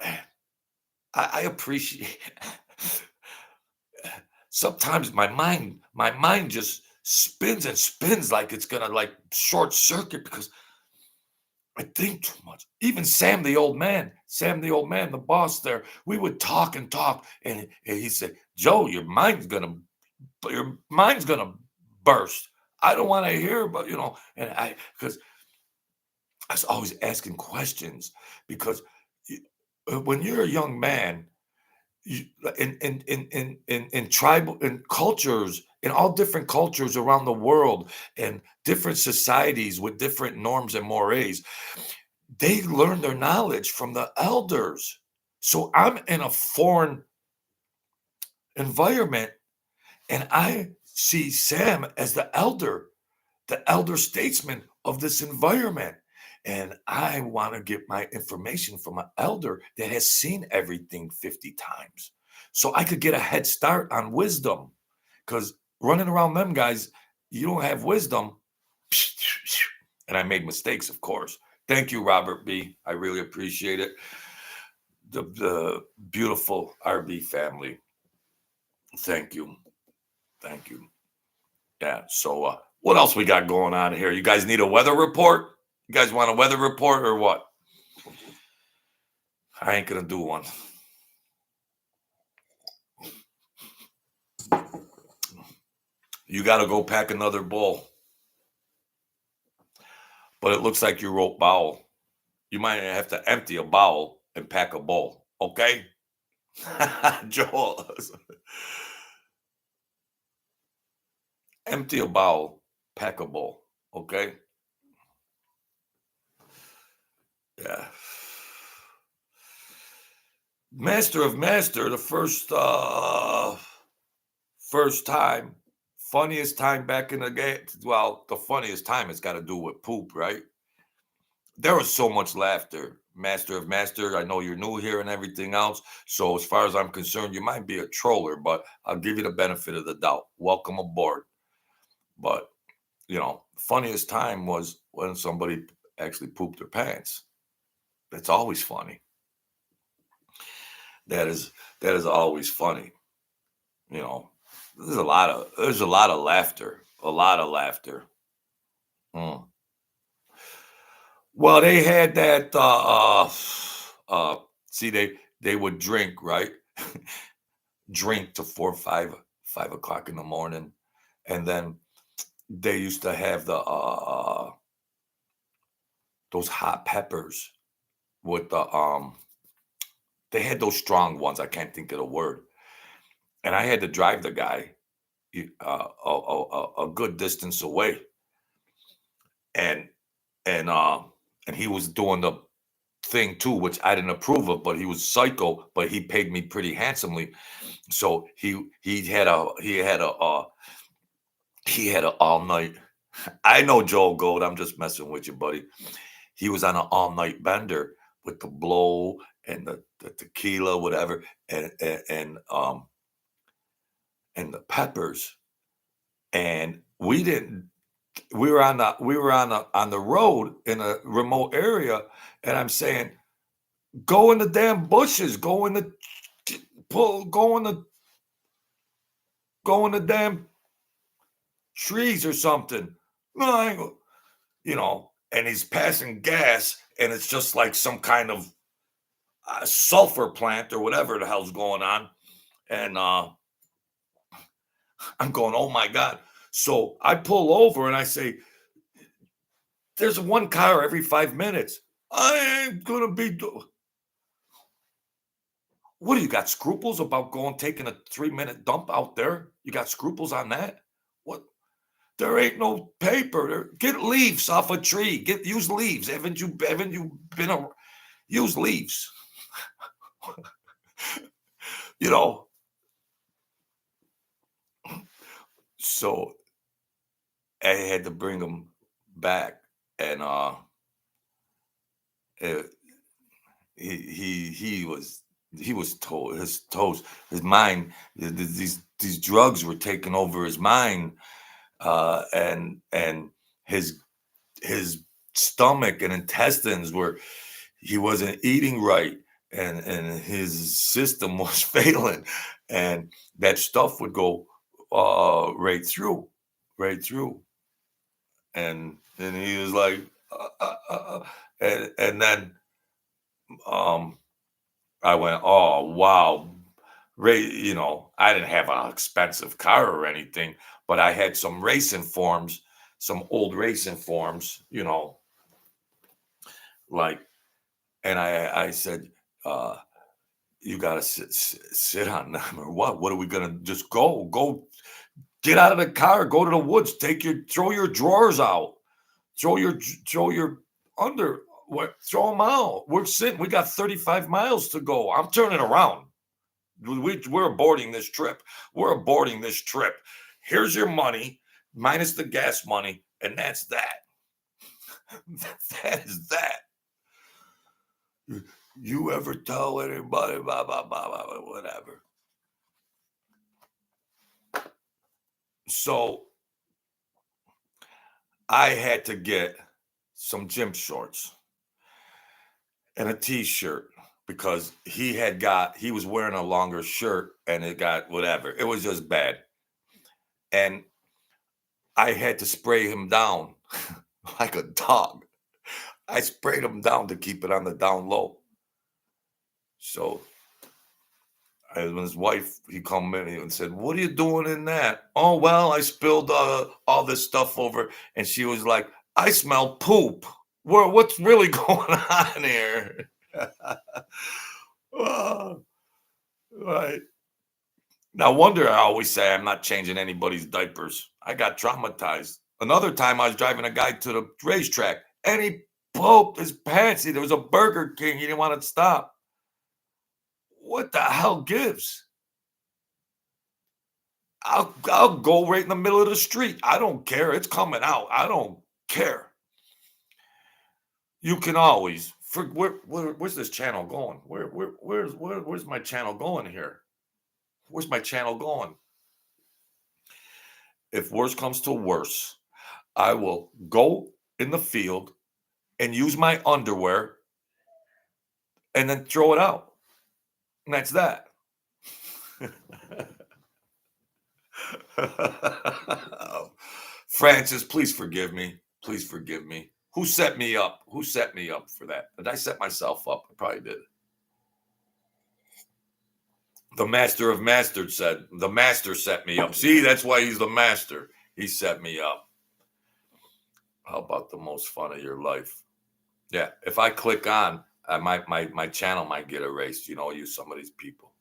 Man. I appreciate sometimes my mind just spins and spins like it's gonna like short circuit because I think too much. Even Sam the old man, the boss there, we would talk and talk, and he said, "Joe, your mind's gonna burst. I don't want to hear, but and because I was always asking questions because when you're a young man, in tribal in cultures in all different cultures around the world and different societies with different norms and mores, they learn their knowledge from the elders. So I'm in a foreign environment and I see Sam as the elder statesman of this environment. And I want to get my information from an elder that has seen everything 50 times. So I could get a head start on wisdom. Because running around them guys, you don't have wisdom. And I made mistakes, of course. Thank you, Robert B. I really appreciate it. The beautiful RB family. Thank you. Thank you. Yeah. So what else we got going on here? You guys need a weather report? You guys want a weather report or what? I ain't gonna do one. You gotta go pack another bowl. But it looks like you wrote bowel. You might have to empty a bowel and pack a bowl. Okay? Joel. Empty a bowel, pack a bowl. Okay? Yeah. Master of Master, the first time, funniest time back in the game. Well, the funniest time has got to do with poop, right? There was so much laughter. Master of Master, I know you're new here and everything else. So as far as I'm concerned, you might be a troller, but I'll give you the benefit of the doubt. Welcome aboard. But funniest time was when somebody actually pooped their pants. That's always funny. That is always funny. There's a lot of laughter. A lot of laughter. Mm. Well, they had that. See, they would drink, right? Drink to 5 o'clock in the morning, and then they used to have those hot peppers with the. They had those strong ones. I can't think of the word, and I had to drive the guy a good distance away, and and uh, and he was doing the thing too, which I didn't approve of, but he was psycho, but he paid me pretty handsomely. So he had a all night. I know Joel Gold. I'm just messing with you, buddy. He was on an all night bender with the blow and the tequila, whatever, and the peppers. And we were on the road in a remote area, and I'm saying, go in the damn bushes, go in the damn trees or something. No, I ain't and he's passing gas, and it's just like some kind of sulfur plant or whatever the hell's going on. And I'm going, oh my God. So I pull over and I say, there's one car every 5 minutes. I ain't gonna be. What do you got scruples about taking a 3-minute dump out there? You got scruples on that? What? There ain't no paper. Get leaves off a tree. Use leaves. Haven't you been use leaves? So I had to bring him back, and he was told his mind, these drugs were taking over his mind, and his stomach and intestines he wasn't eating right, and his system was failing, and that stuff would go right through, and he was like, and then I went, oh wow, I didn't have an expensive car or anything, but I had some old racing forms, like, and I said, you gotta sit on them or what? What are we gonna just go? Get out of the car, go to the woods, throw your drawers out, throw your throw them out. We got 35 miles to go. I'm turning around. We're aborting this trip. Here's your money, minus the gas money, and that's that. That is that. You ever tell anybody, blah, blah, blah, blah, whatever. So I had to get some gym shorts and a t-shirt because he was wearing a longer shirt and it got whatever. It was just bad. And I had to spray him down like a dog. I sprayed him down to keep it on the down low. So when his wife, he come in and said, what are you doing in that? Oh, well, I spilled all this stuff over. And she was like, I smell poop. What's really going on here? Right. No wonder I always say I'm not changing anybody's diapers. I got traumatized. Another time I was driving a guy to the racetrack and he pooped his pants. There was a Burger King. He didn't want to stop. What the hell gives? I'll go right in the middle of the street. I don't care. It's coming out. I don't care. You can always. Where's this channel going? Where's my channel going here? Where's my channel going? If worse comes to worse, I will go in the field and use my underwear and then throw it out. And that's that. Francis, please forgive me. Please forgive me. Who set me up? Who set me up for that? Did I set myself up? I probably did. The master of masters said, the master set me up. See, that's why he's the master. He set me up. How about the most fun of your life? Yeah, if I click on, my channel might get erased. You some of these people,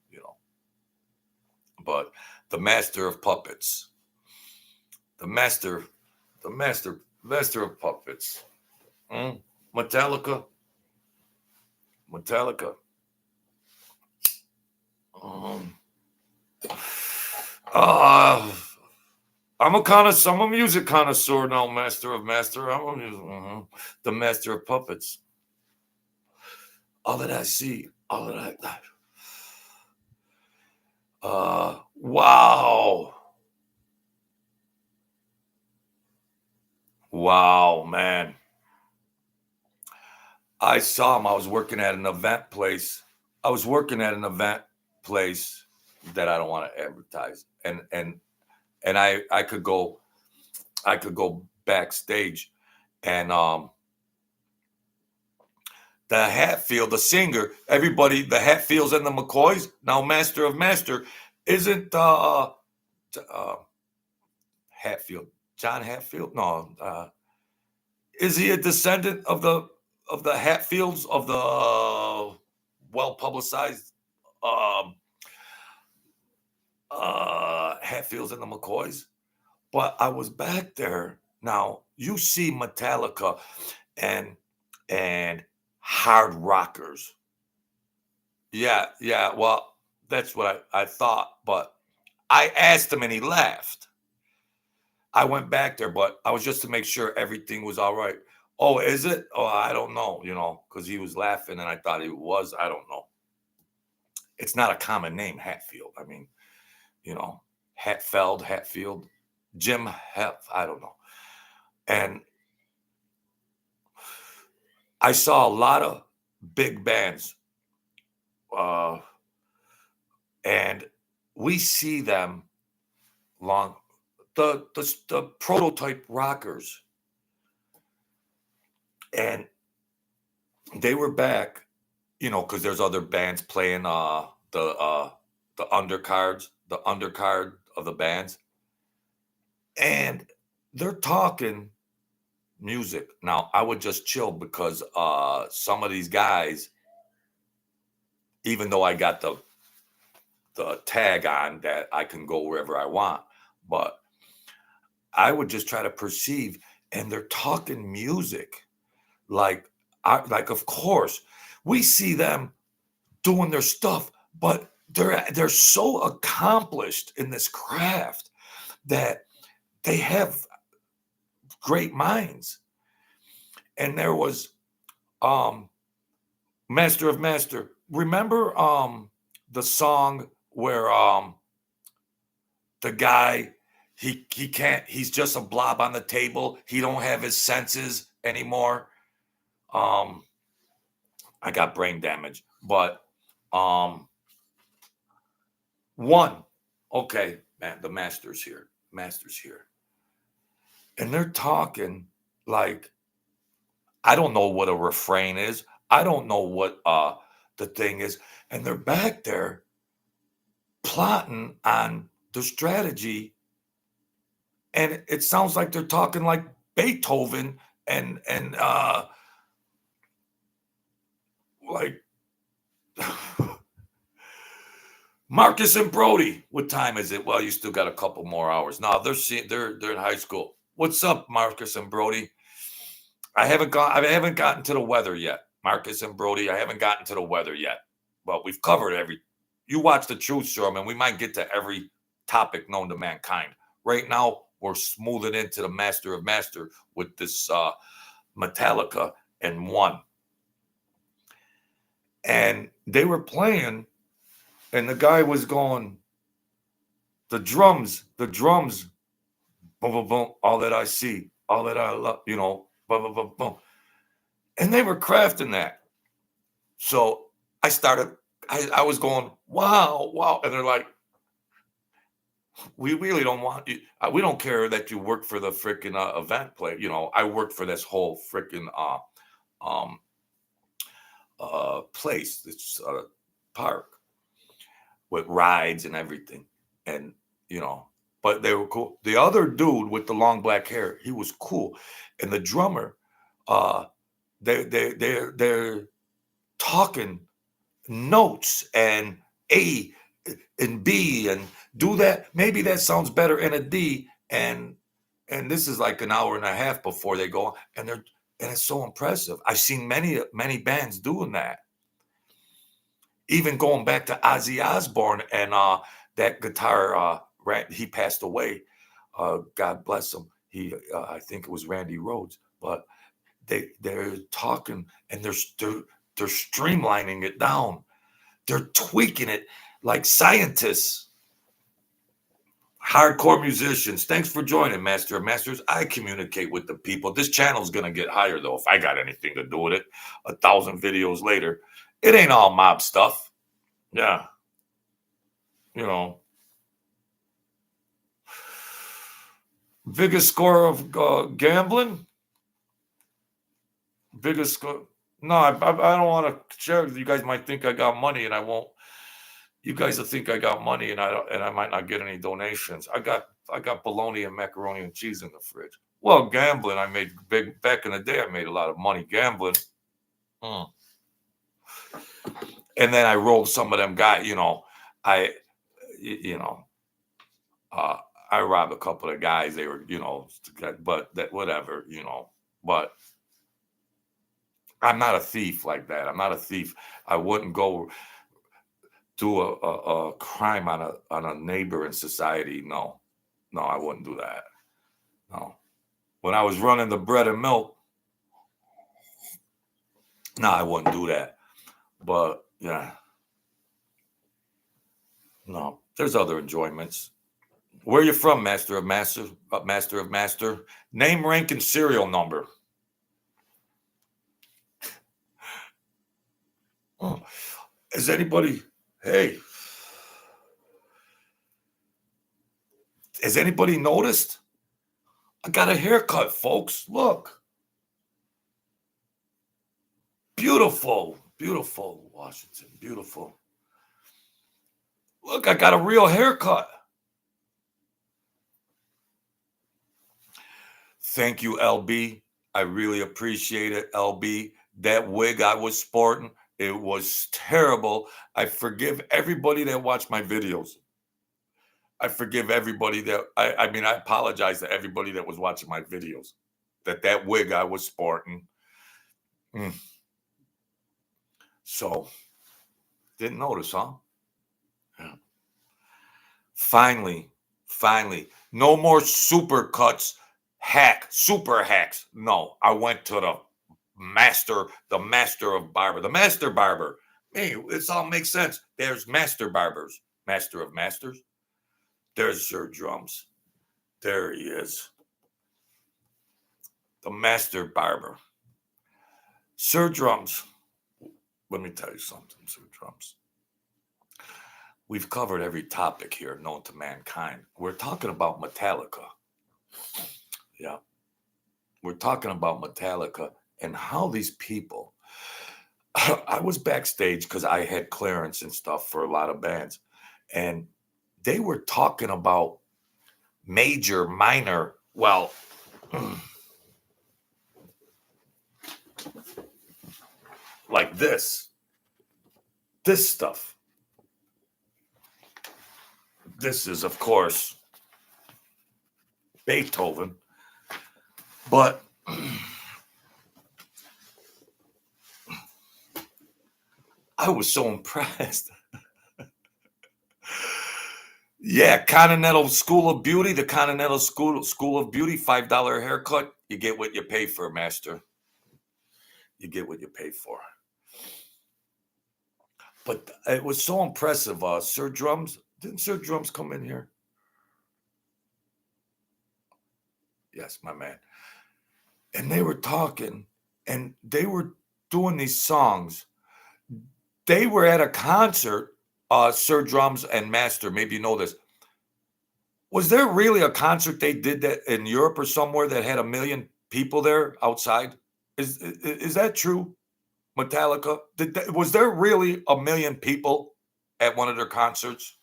But the master of puppets, the master of puppets. Metallica. Metallica. I'm I'm a music connoisseur now, master of master. The master of puppets. All that I see, all that wow. Wow, man. I saw him. I was working at an event place. I was working at an event place that I don't want to advertise. And I could go backstage and the Hatfield, the singer, everybody, the Hatfields and the McCoys, now Master of Master, isn't Hatfield, John Hatfield? No, is he a descendant of the Hatfields, of the well publicized Hatfields and the McCoys? But I was back there. Now you see Metallica and hard rockers. Yeah. Well, that's what I thought, but I asked him and he laughed. I went back there, but I was just to make sure everything was all right. Oh, is it? Oh, I don't know, because he was laughing and I thought it was. I don't know. It's not a common name, Hatfield. I mean, Hatfield, Jim Hef, I don't know. And I saw a lot of big bands, and we see them the prototype rockers, and they were back, because there's other bands playing the undercard of the bands, and they're talking music. Now I would just chill because some of these guys, even though I got the tag on that I can go wherever I want, but I would just try to perceive, and they're talking music like of course we see them doing their stuff, but they're so accomplished in this craft that they have great minds. And there was Master of Master. Remember the song where the guy, he can't, he's just a blob on the table. He don't have his senses anymore. I got brain damage, but one, okay, man, the master's here, and they're talking like, I don't know what a refrain is. I don't know what the thing is, and they're back there plotting on the strategy, and it sounds like they're talking like Beethoven and like Marcus and Brody. What time is it? Well, you still got a couple more hours. No, they're in high school. What's up, Marcus and Brody? I haven't gotten to the weather yet. Marcus and Brody, I haven't gotten to the weather yet. But we've covered you watch the Truth Serum and we might get to every topic known to mankind. Right now, we're smoothing into the Master of Master with this Metallica and One. And they were playing, and the guy was going, the drums, boom, boom, boom, all that I see, all that I love, boom, boom, boom, boom. And they were crafting that. So I was going, wow. And they're like, we really don't want you. We don't care that you work for the freaking event play. I worked for this whole freaking place, this park with rides and everything. And, but they were cool. The other dude with the long black hair, he was cool. And the drummer, they're talking notes and A and B and do that. Maybe that sounds better in a D. And this is like an hour and a half before they go on. And it's so impressive. I've seen many bands doing that. even going back to Ozzy Osbourne and that guitar, he passed away. God bless him. I think it was Randy Rhoads, but they're talking and they're streamlining it down. They're tweaking it like scientists. Hardcore musicians, thanks for joining, Master of Masters. I communicate with the people. This channel's gonna get higher though, if I got anything to do with it. 1,000 videos later, it ain't all mob stuff. Yeah, you know. Biggest score of gambling. Biggest score. No, I don't want to share. You guys might think I got money, and I won't. You guys will think I got money, and I might not get any donations. I got bologna and macaroni and cheese in the fridge. Well, gambling, I made big back in the day. I made a lot of money gambling, and then I rolled some of them guys. I robbed a couple of guys. They were, but that whatever, But I'm not a thief like that. I'm not a thief. I wouldn't go do a crime on a neighbor in society. No, I wouldn't do that. No. When I was running the bread and milk, no, I wouldn't do that. But yeah, no, there's other enjoyments. Where are you from, Master of Master? Master of Master? Name, rank, and serial number. Oh, is anybody? Hey, has anybody noticed? I got a haircut, folks. Look. Beautiful, beautiful, Washington, beautiful. Look, I got a real haircut. Thank you, LB. I really appreciate it, LB. That wig I was sporting, it was terrible. I forgive everybody that watched my videos. I forgive everybody that, I mean, I apologize to everybody that was watching my videos. That wig I was sporting. So, didn't notice, huh? Yeah. Finally, no more super cuts, super hacks. No, I went to the master of barber, the master barber. Hey, it's all makes sense. There's master barbers, master of masters. There's Sir Drums. There he is. The master barber. Sir Drums. Let me tell you something, Sir Drums. We've covered every topic here known to mankind. We're talking about Metallica. Yeah. We're talking about Metallica and how these people. I was backstage because I had clearance and stuff for a lot of bands. And they were talking about major, minor, well, like this stuff. This is, of course, Beethoven, but I was so impressed. Yeah, Continental School of Beauty, the Continental School of Beauty, $5 haircut. You get what you pay for, master. You get what you pay for. But it was so impressive. Sir Drums, didn't Sir Drums come in here? Yes, my man. And they were talking, and they were doing these songs. They were at a concert, Sir Drums and Master. Maybe you know this. Was there really a concert they did that in Europe or somewhere that had 1 million people there outside? Is that true? Metallica? Was there really 1 million people at one of their concerts?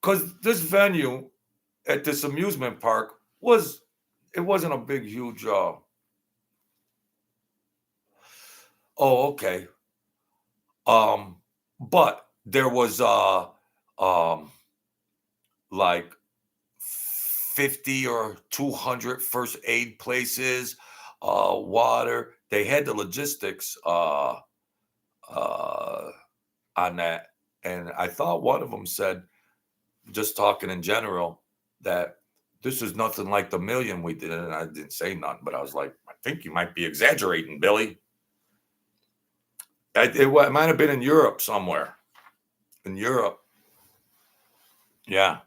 Because this venue at this amusement park wasn't a big, huge. Oh, okay. But there was like 50 or 200 first aid places, water. They had the logistics on that. And I thought one of them said, just talking in general, that this is nothing like the million we did. And I didn't say nothing, but I was like, I think you might be exaggerating, Billy. It might have been in Europe somewhere. In Europe. Yeah.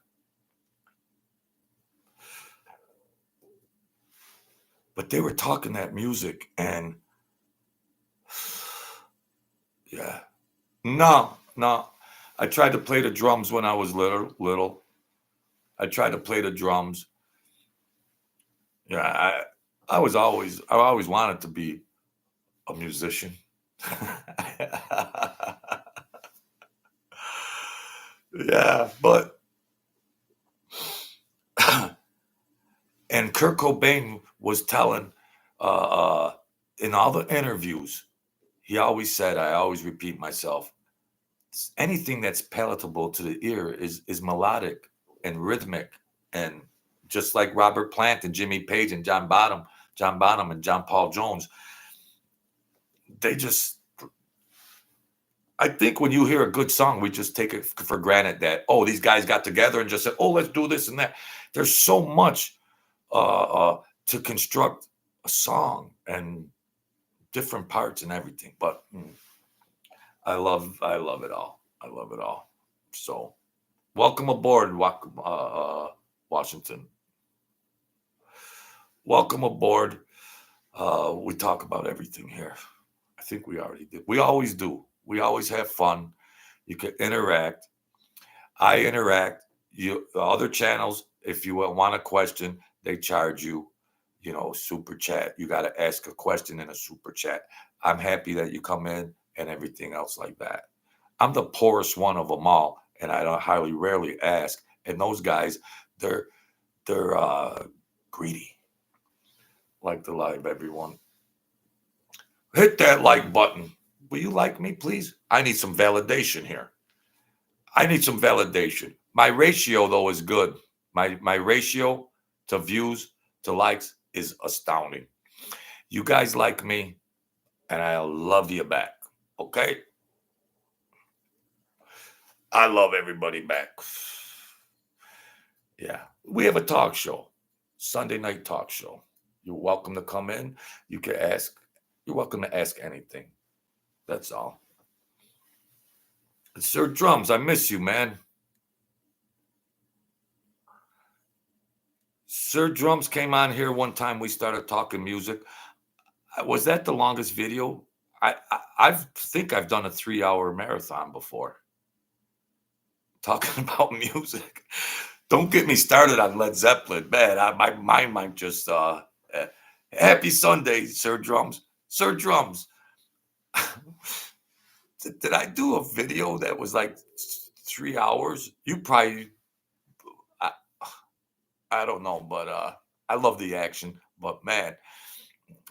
But they were talking that music, and yeah. No. I tried to play the drums when I was little. I tried to play the drums. Yeah, I always wanted to be a musician. Yeah, but and Kurt Cobain was telling in all the interviews, he always said, I always repeat myself, anything that's palatable to the ear is melodic and rhythmic, and just like Robert Plant and Jimmy Page and John Bonham and John Paul Jones, I think when you hear a good song, we just take it for granted that, oh, these guys got together and just said, oh, let's do this and that. There's so much to construct a song and different parts and everything, but I love it all. I love it all. So welcome aboard, Washington. Welcome aboard. We talk about everything here. I think we already did. We always do. We always have fun. You can interact. I interact. The other channels, if you want a question, they charge you, super chat. You got to ask a question in a super chat. I'm happy that you come in and everything else like that. I'm the poorest one of them all, and I don't highly rarely ask. And those guys, they're greedy. Like the live, everyone. Hit that like button. Will you like me, please? I need some validation here. I need some validation. My ratio, though, is good. My ratio to views to likes is astounding. You guys like me, and I love you back. Okay? I love everybody back. Yeah. We have a talk show, Sunday night talk show. You're welcome to come in. You can ask. You're welcome to ask anything. That's all. Sir Drums, I miss you, man. Sir Drums came on here one time. We started talking music. Was that the longest video? I think I've done a 3-hour marathon before talking about music. Don't get me started on Led Zeppelin, man. My mind might just. Happy Sunday, Sir Drums. Sir Drums. Did I do a video that was like 3 hours? You probably. I don't know, but I love the action. But man,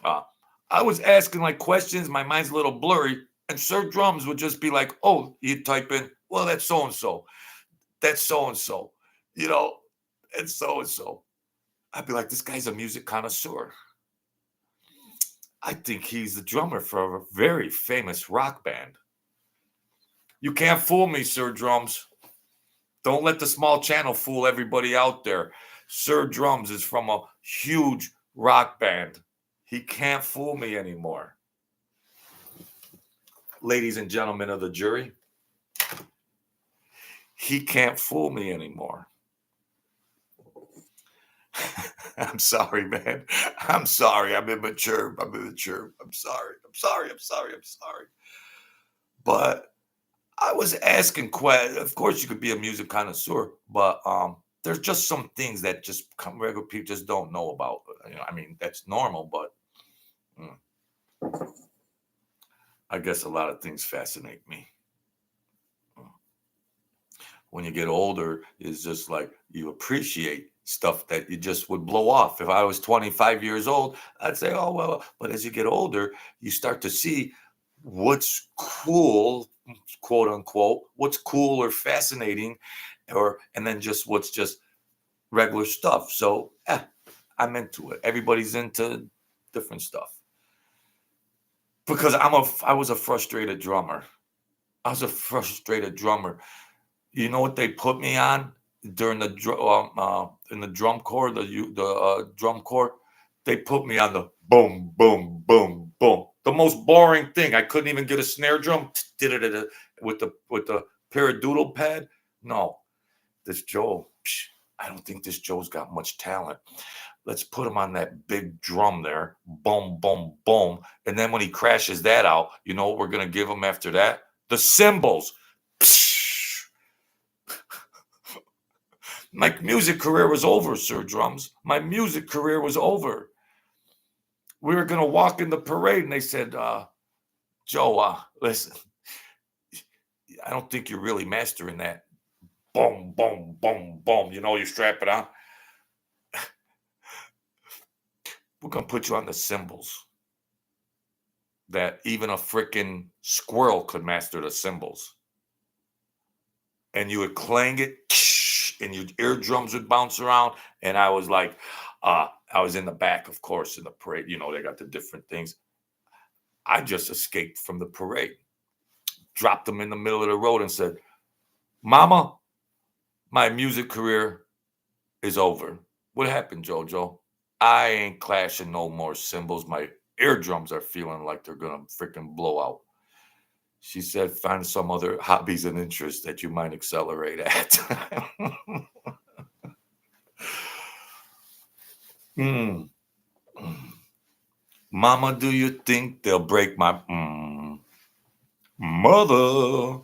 I was asking like questions. My mind's a little blurry, and Sir Drums would just be like, "Oh," he'd type in, "Well, that's so and so. That's so and so. It's so and so." I'd be like, "This guy's a music connoisseur. I think he's the drummer for a very famous rock band." You can't fool me, Sir Drums. Don't let the small channel fool everybody out there. Sir Drums is from a huge rock band. He can't fool me anymore. Ladies and gentlemen of the jury, he can't fool me anymore. I'm sorry, man. I'm sorry. I'm immature. I'm sorry. But I was asking of course you could be a music connoisseur, but there's just some things that just regular people just don't know about. I mean, that's normal, but I guess a lot of things fascinate me. When you get older, it's just like you appreciate stuff that you just would blow off. If I was 25 years old, I'd say, oh, well, but as you get older, you start to see what's cool, quote unquote, what's cool or fascinating, and then just what's just regular stuff. So I'm into it. Everybody's into different stuff. Because I was a frustrated drummer. You know what they put me on during the in the drum corps, the drum corps? They put me on the boom, boom, boom, boom. The most boring thing. I couldn't even get a snare drum. Did it with the paradoodle pad. No, this Joe. I don't think this Joe's got much talent. Let's put him on that big drum there. Boom, boom, boom. And then when he crashes that out, you know what we're gonna give him after that? The cymbals. My music career was over, Sir Drums. My music career was over. We were going to walk in the parade, and they said, Joe, listen, I don't think you're really mastering that. Boom, boom, boom, boom. You know, you strap it on. We're going to put you on the cymbals. That even a freaking squirrel could master the cymbals. And you would clang it, and your eardrums would bounce around. And I was like, I was in the back, of course, in the parade. You know, they got the different things. I just escaped from the parade, dropped them in the middle of the road and said, Mama, my music career is over. What happened, Jojo? I ain't clashing no more cymbals. My eardrums are feeling like they're going to freaking blow out. She said, find some other hobbies and interests that you might accelerate at. Mama, do you think they'll break my mother?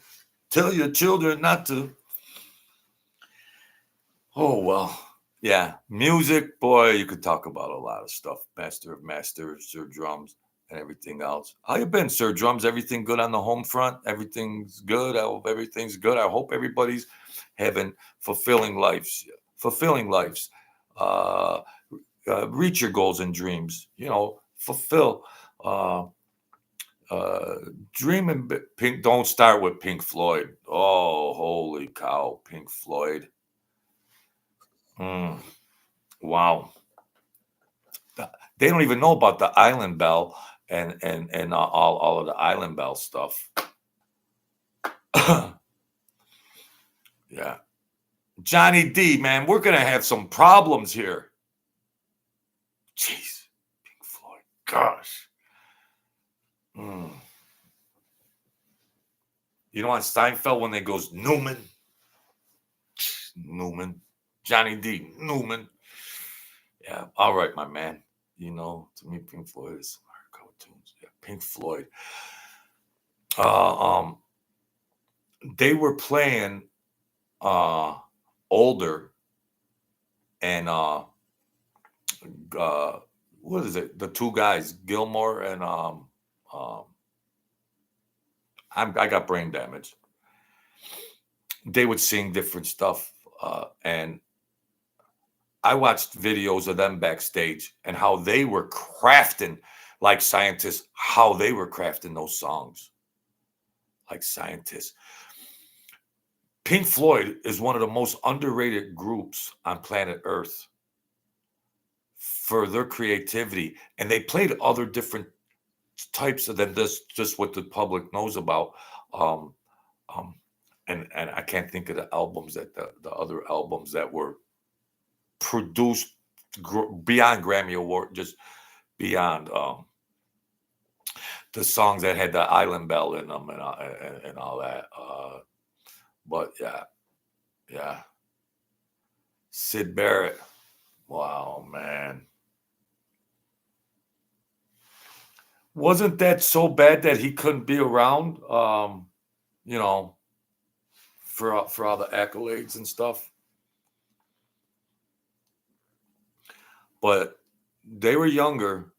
Tell your children not to. Oh, well, yeah. Music, boy, you could talk about a lot of stuff. Master of masters, Sir Drums, and everything else. How you been, Sir Drums? Everything good on the home front? Everything's good? I hope everything's good. I hope everybody's having fulfilling lives. Reach your goals and dreams. You know, fulfill. Dream and Pink. Don't start with Pink Floyd. Oh, holy cow, Pink Floyd. Wow. They don't even know about the Island Bell and all of the Island Bell stuff. Yeah. Johnny D, man, we're going to have some problems here. Jeez. Pink Floyd. Gosh. You know on Seinfeld when they goes Newman? Johnny D. Newman. Yeah. All right, my man. You know, to me, Pink Floyd is cartoons. Yeah, Pink Floyd. They were playing older and what is it? The two guys, Gilmore and I got brain damage. They would sing different stuff, and I watched videos of them backstage and how they were crafting, like scientists, how they were crafting those songs, like scientists. Pink Floyd is one of the most underrated groups on planet Earth for their creativity, and they played other different types of than this, just what the public knows about. And I can't think of the albums that the other albums that were produced beyond Grammy Award, just beyond the songs that had the Island Bell in them and all that. But yeah. Sid Barrett. Wow, man. Wasn't that so bad that he couldn't be around? You know, for all the accolades and stuff. But they were younger.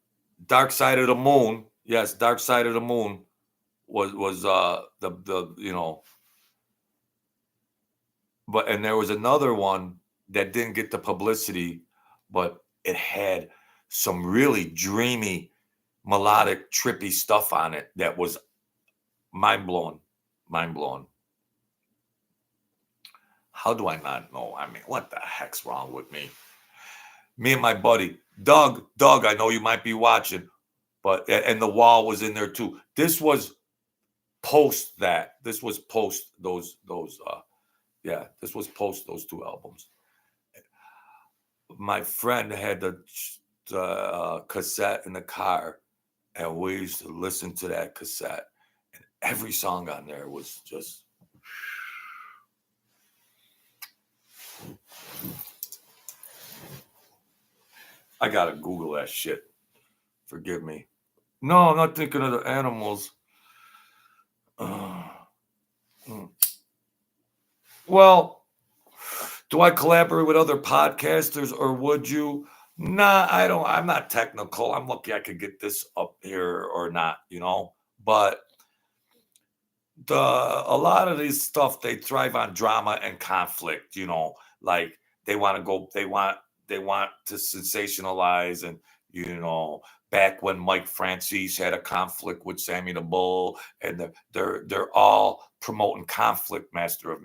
Dark Side of the Moon. Yes, Dark Side of the Moon was the you know. But and there was another one that didn't get the publicity, but it had some really dreamy, melodic, trippy stuff on it that was mind blowing. How do I not know? I mean, what the heck's wrong with me? Me and my buddy, Doug, I know you might be watching, but and the wall was in there too. This was post that. This was post this was post those two albums. My friend had the cassette in the car, and we used to listen to that cassette, and every song on there was just. I gotta Google that shit. Forgive me. No, I'm not thinking of the animals. Well, do I collaborate with other podcasters, or would you? Nah, I don't. I'm not technical. I'm lucky I could get this up here or not, But a lot of these stuff, they thrive on drama and conflict, like they want to go, they want to sensationalize, and back when Mike Franzese had a conflict with Sammy the Bull, and they're all promoting conflict, master,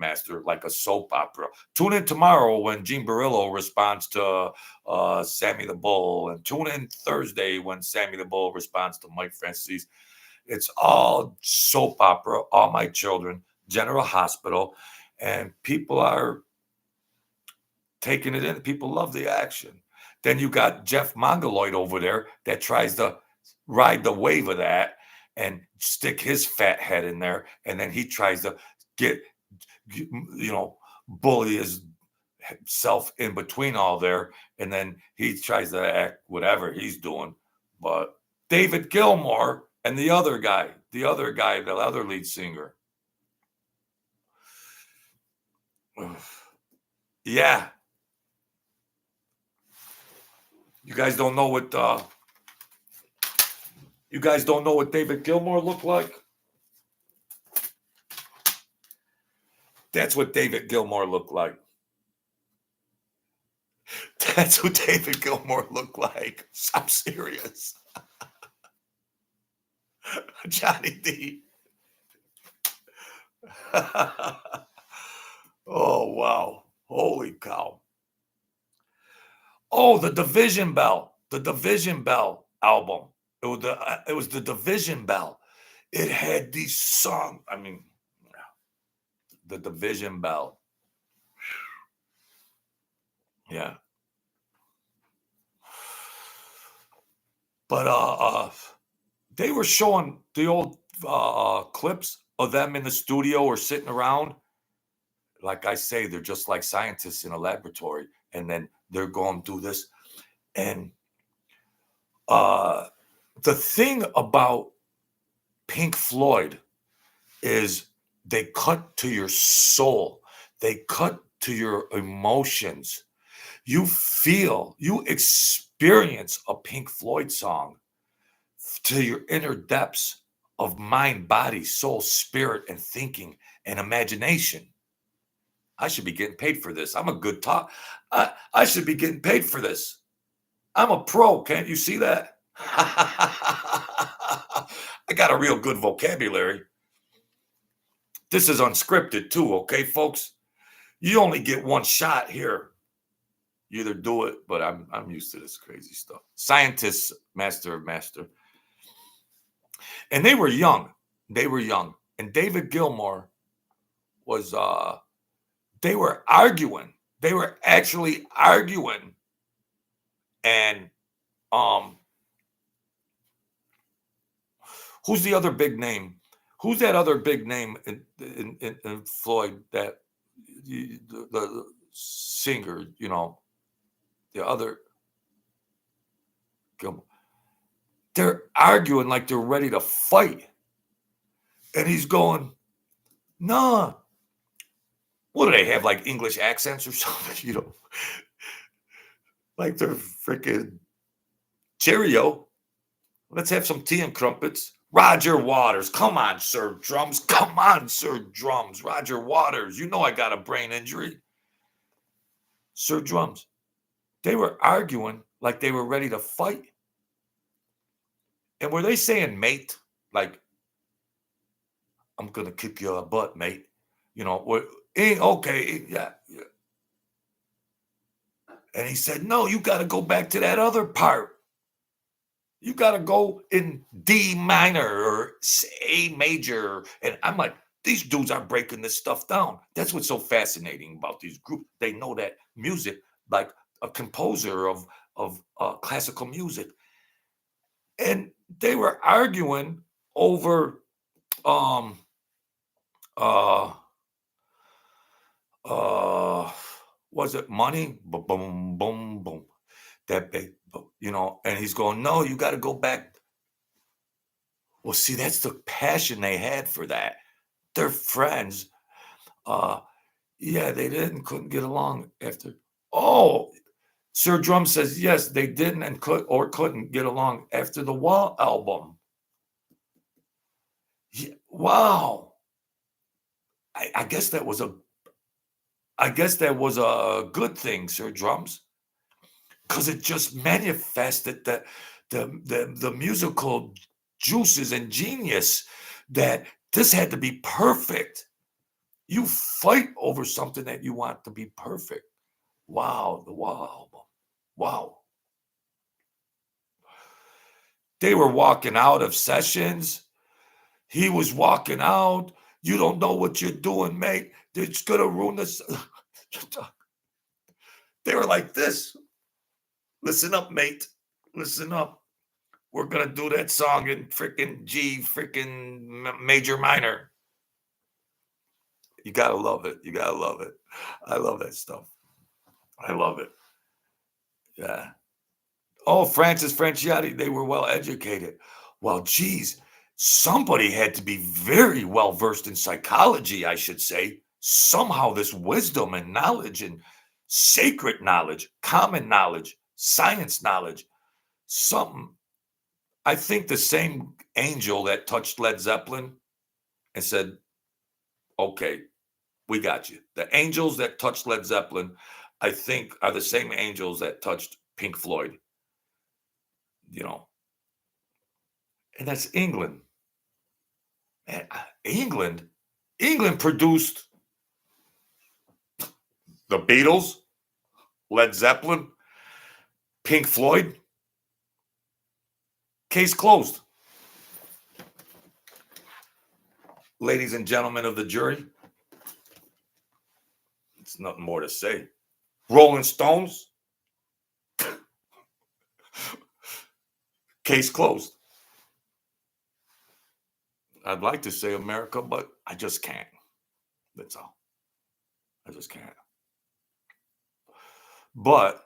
like a soap opera. Tune in tomorrow when Gene Barillo responds to Sammy the Bull, and tune in Thursday when Sammy the Bull responds to Mike Franzese. It's all soap opera, All My Children, General Hospital, and people are taking it in. People love the action. Then you got Jeff Mongoloid over there that tries to ride the wave of that and stick his fat head in there, and then he tries to bully himself in between all there, and then he tries to act whatever he's doing. But David Gilmour and the other guy, the other lead singer. Yeah. You guys don't know what David Gilmour looked like? That's what David Gilmour looked like. That's who David Gilmour looked like. I'm serious. Johnny D. Oh, wow. Holy cow. Oh, the Division Bell. The Division Bell album. It was the Division Bell. It had these songs. I mean, the Division Bell. Yeah. But they were showing the old clips of them in the studio or sitting around. Like I say, they're just like scientists in a laboratory, and then they're going through this. And the thing about Pink Floyd is they cut to your soul. They cut to your emotions. You experience a Pink Floyd song to your inner depths of mind, body, soul, spirit, and thinking and imagination. I should be getting paid for this. I'm a good talk. I should be getting paid for this. I'm a pro. Can't you see that? I got a real good vocabulary. This is unscripted too, okay, folks? You only get one shot here. You either do it, but I'm used to this crazy stuff. Scientists, master of master. And they were young. And David Gilmour was they were arguing. They were actually arguing. And who's the other big name? Who's that other big name in Floyd, that the singer, the other Gilmour? They're arguing like they're ready to fight. And he's going, nah. What do they have, like English accents or something? Like they're freaking cheerio. Let's have some tea and crumpets. Roger Waters. Come on, Sir Drums. Come on, Sir Drums. Roger Waters. You know I got a brain injury. Sir Drums. They were arguing like they were ready to fight. And were they saying mate? Like, I'm going to kick your butt, mate. Okay, yeah. And he said, no, you got to go back to that other part. You got to go in D minor or A major. And I'm like, these dudes are breaking this stuff down. That's what's so fascinating about these groups. They know that music, like a composer of classical music. And they were arguing over um uh uh was it money? Boom, boom, boom, boom. That big, and he's going, no, you got to go back. Well, see, that's the passion they had for that. They're friends. Uh, yeah, they couldn't get along after. Oh, Sir Drum says yes, they didn't and couldn't get along after the Wall album. Yeah, wow. I guess that was a good thing, Sir Drums, because it just manifested the musical juices and genius that this had to be perfect. You fight over something that you want to be perfect. Wow, the Wall album. Wow. They were walking out of sessions. He was walking out. You don't know what you're doing, mate. It's gonna ruin this. They were like this. Listen up, mate. Listen up. We're gonna do that song in freaking G, freaking major minor. You gotta love it. You gotta love it. I love that stuff. I love it. Yeah. Oh, Francis Franciotti, they were well educated. Well, geez, somebody had to be very well versed in psychology, I should say. Somehow, this wisdom and knowledge and sacred knowledge, common knowledge, science knowledge, something. I think the same angel that touched Led Zeppelin and said, okay, we got you. The angels that touched Led Zeppelin, I think, are the same angels that touched Pink Floyd, you know, and that's England. Man, England produced the Beatles, Led Zeppelin, Pink Floyd. Case closed. Ladies and gentlemen of the jury, it's nothing more to say. Rolling Stones, case closed. I'd like to say America, but I just can't. That's all. I just can't. But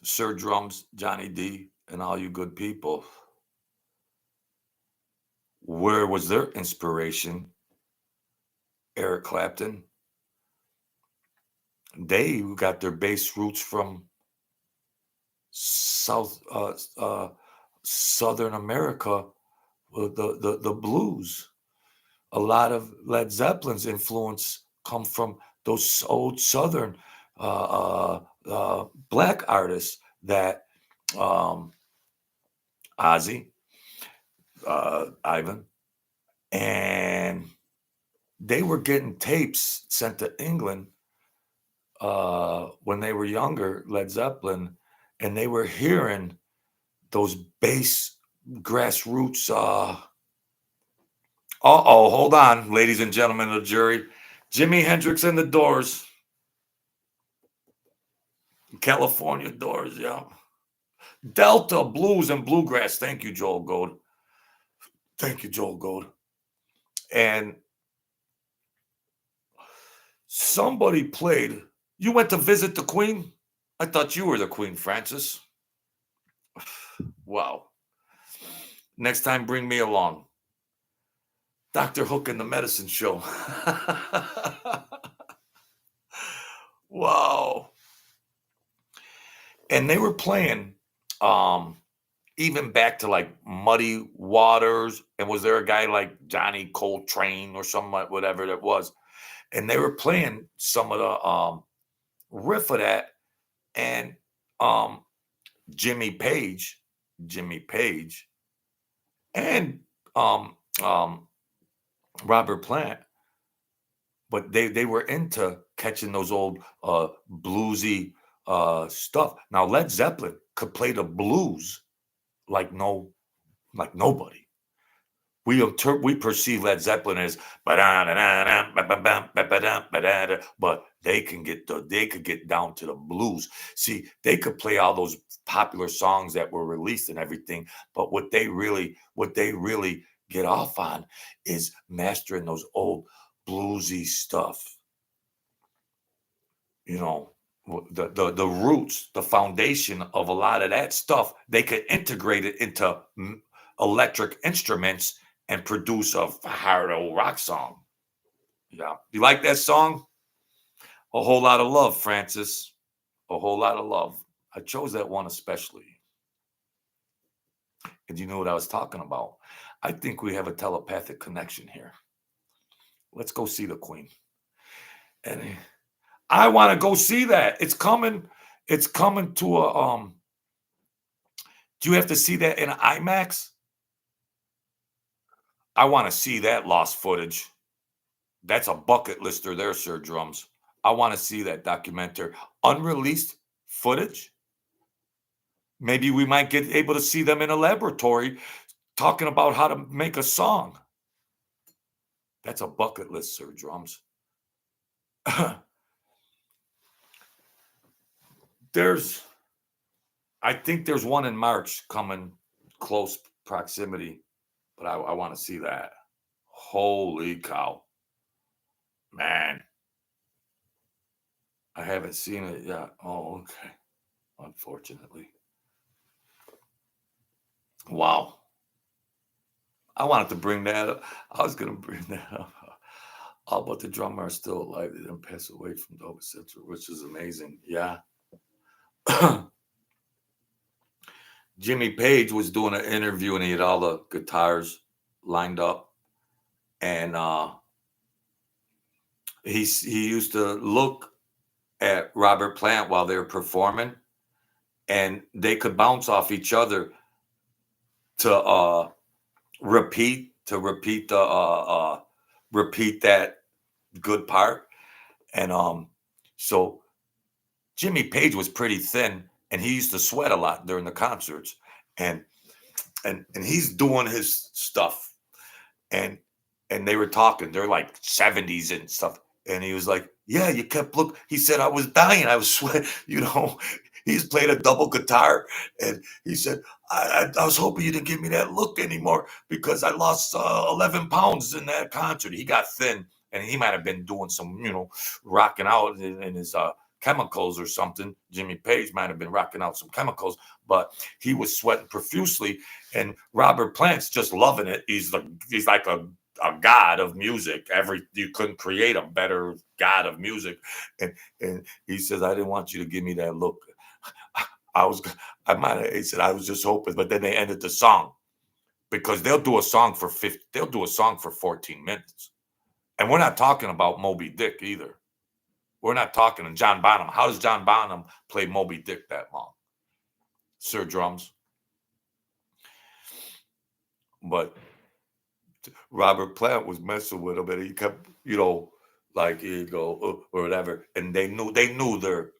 Sir Drums, Johnny D, and all you good people, where was their inspiration? Eric Clapton. They got their bass roots from Southern America, the blues. A lot of Led Zeppelin's influence come from those old Southern black artists that Ozzy, Ivan, and they were getting tapes sent to England when they were younger, Led Zeppelin, and they were hearing those bass grassroots. Hold on, ladies and gentlemen of the jury. Jimi Hendrix and the Doors. California Doors, yeah. Delta Blues and Bluegrass. Thank you, Joel Gold. Thank you, Joel Gold. And somebody played. You went to visit the Queen? I thought you were the Queen, Francis. Wow. Next time, bring me along. Dr. Hook and the Medicine Show. Wow. And they were playing even back to like Muddy Waters. And was there a guy like Johnny Coltrane or something like whatever that was? And they were playing some of the riff of that. And Jimmy Page, and Robert Plant but they were into catching those old bluesy stuff. Now Led Zeppelin could play the blues like nobody. We perceive Led Zeppelin as but they could get down to the blues. See, they could play all those popular songs that were released and everything, but what they really get off on is mastering those old bluesy stuff. You know, the roots, the foundation of a lot of that stuff, they could integrate it into electric instruments and produce a hard old rock song. Yeah. You like that song? A Whole Lot of Love, Francis. A Whole Lot of Love. I chose that one especially. And you know what I was talking about? I think we have a telepathic connection here. Let's go see the Queen. And I want to go see that. It's coming to a do you have to see that in IMAX? I want to see that lost footage. That's a bucket lister there, Sir Drums. I want to see that documentary. Unreleased footage. Maybe we might get able to see them in a laboratory talking about how to make a song. That's a bucket list, Sir Drums. I think there's one in March coming close proximity, but I want to see that. Holy cow. Man. I haven't seen it yet. Oh, okay. Unfortunately. Wow. I wanted to bring that up. I was going to bring that up. Oh, but the drummer is still alive. They didn't pass away from Dover Central, which is amazing. Yeah. Jimmy Page was doing an interview and he had all the guitars lined up. And he used to look at Robert Plant while they were performing, and they could bounce off each other to repeat that good part. And so Jimmy Page was pretty thin, and he used to sweat a lot during the concerts, and he's doing his stuff, and they were talking, they're like 70s and stuff, and he was like, yeah, you kept look. He said, I was dying, I was sweating, He's played a double guitar, and he said, I was hoping you didn't give me that look anymore because I lost 11 pounds in that concert. He got thin, and he might have been doing some, rocking out in his chemicals or something. Jimmy Page might have been rocking out some chemicals, but he was sweating profusely, and Robert Plant's just loving it. He's like a god of music. You couldn't create a better god of music, and he says, I didn't want you to give me that look. He said, I was just hoping, but then they ended the song because they'll do a song for 14 minutes. And we're not talking about Moby Dick either. We're not talking to John Bonham. How does John Bonham play Moby Dick that long? Sir Drums. But Robert Plant was messing with him, and he kept, like, here you go, or whatever. And they knew their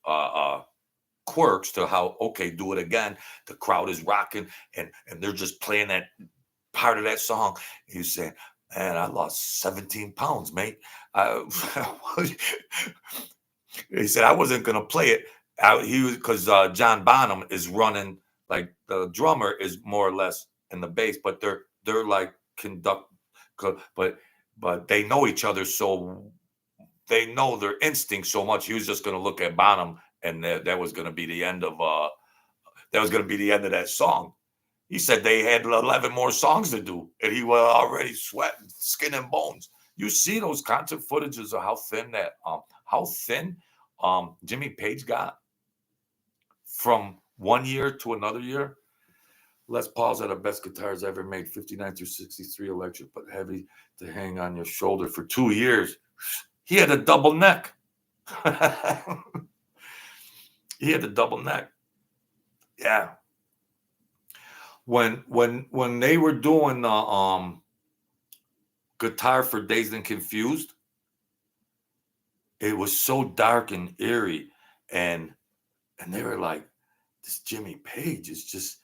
quirks to how, okay, do it again. The crowd is rocking, and they're just playing that part of that song. He was saying, man, I lost 17 pounds, mate. He said, I wasn't going to play it. Because John Bonham is running, like the drummer is more or less in the bass, but they're like but they know each other, so they know their instincts so much. He was just going to look at Bonham, and that was going to be the end of that song. He said they had 11 more songs to do, and he was already sweating, skin and bones. You see those concert footages of how thin Jimmy Page got from one year to another year. Les Paul's are the best guitars ever made, 59 through 63 electric, but heavy to hang on your shoulder for 2 years. He had a double neck. He had a double neck. Yeah. When they were doing guitar for Dazed and Confused, It was so dark and eerie, and they were like, this Jimmy Page is just,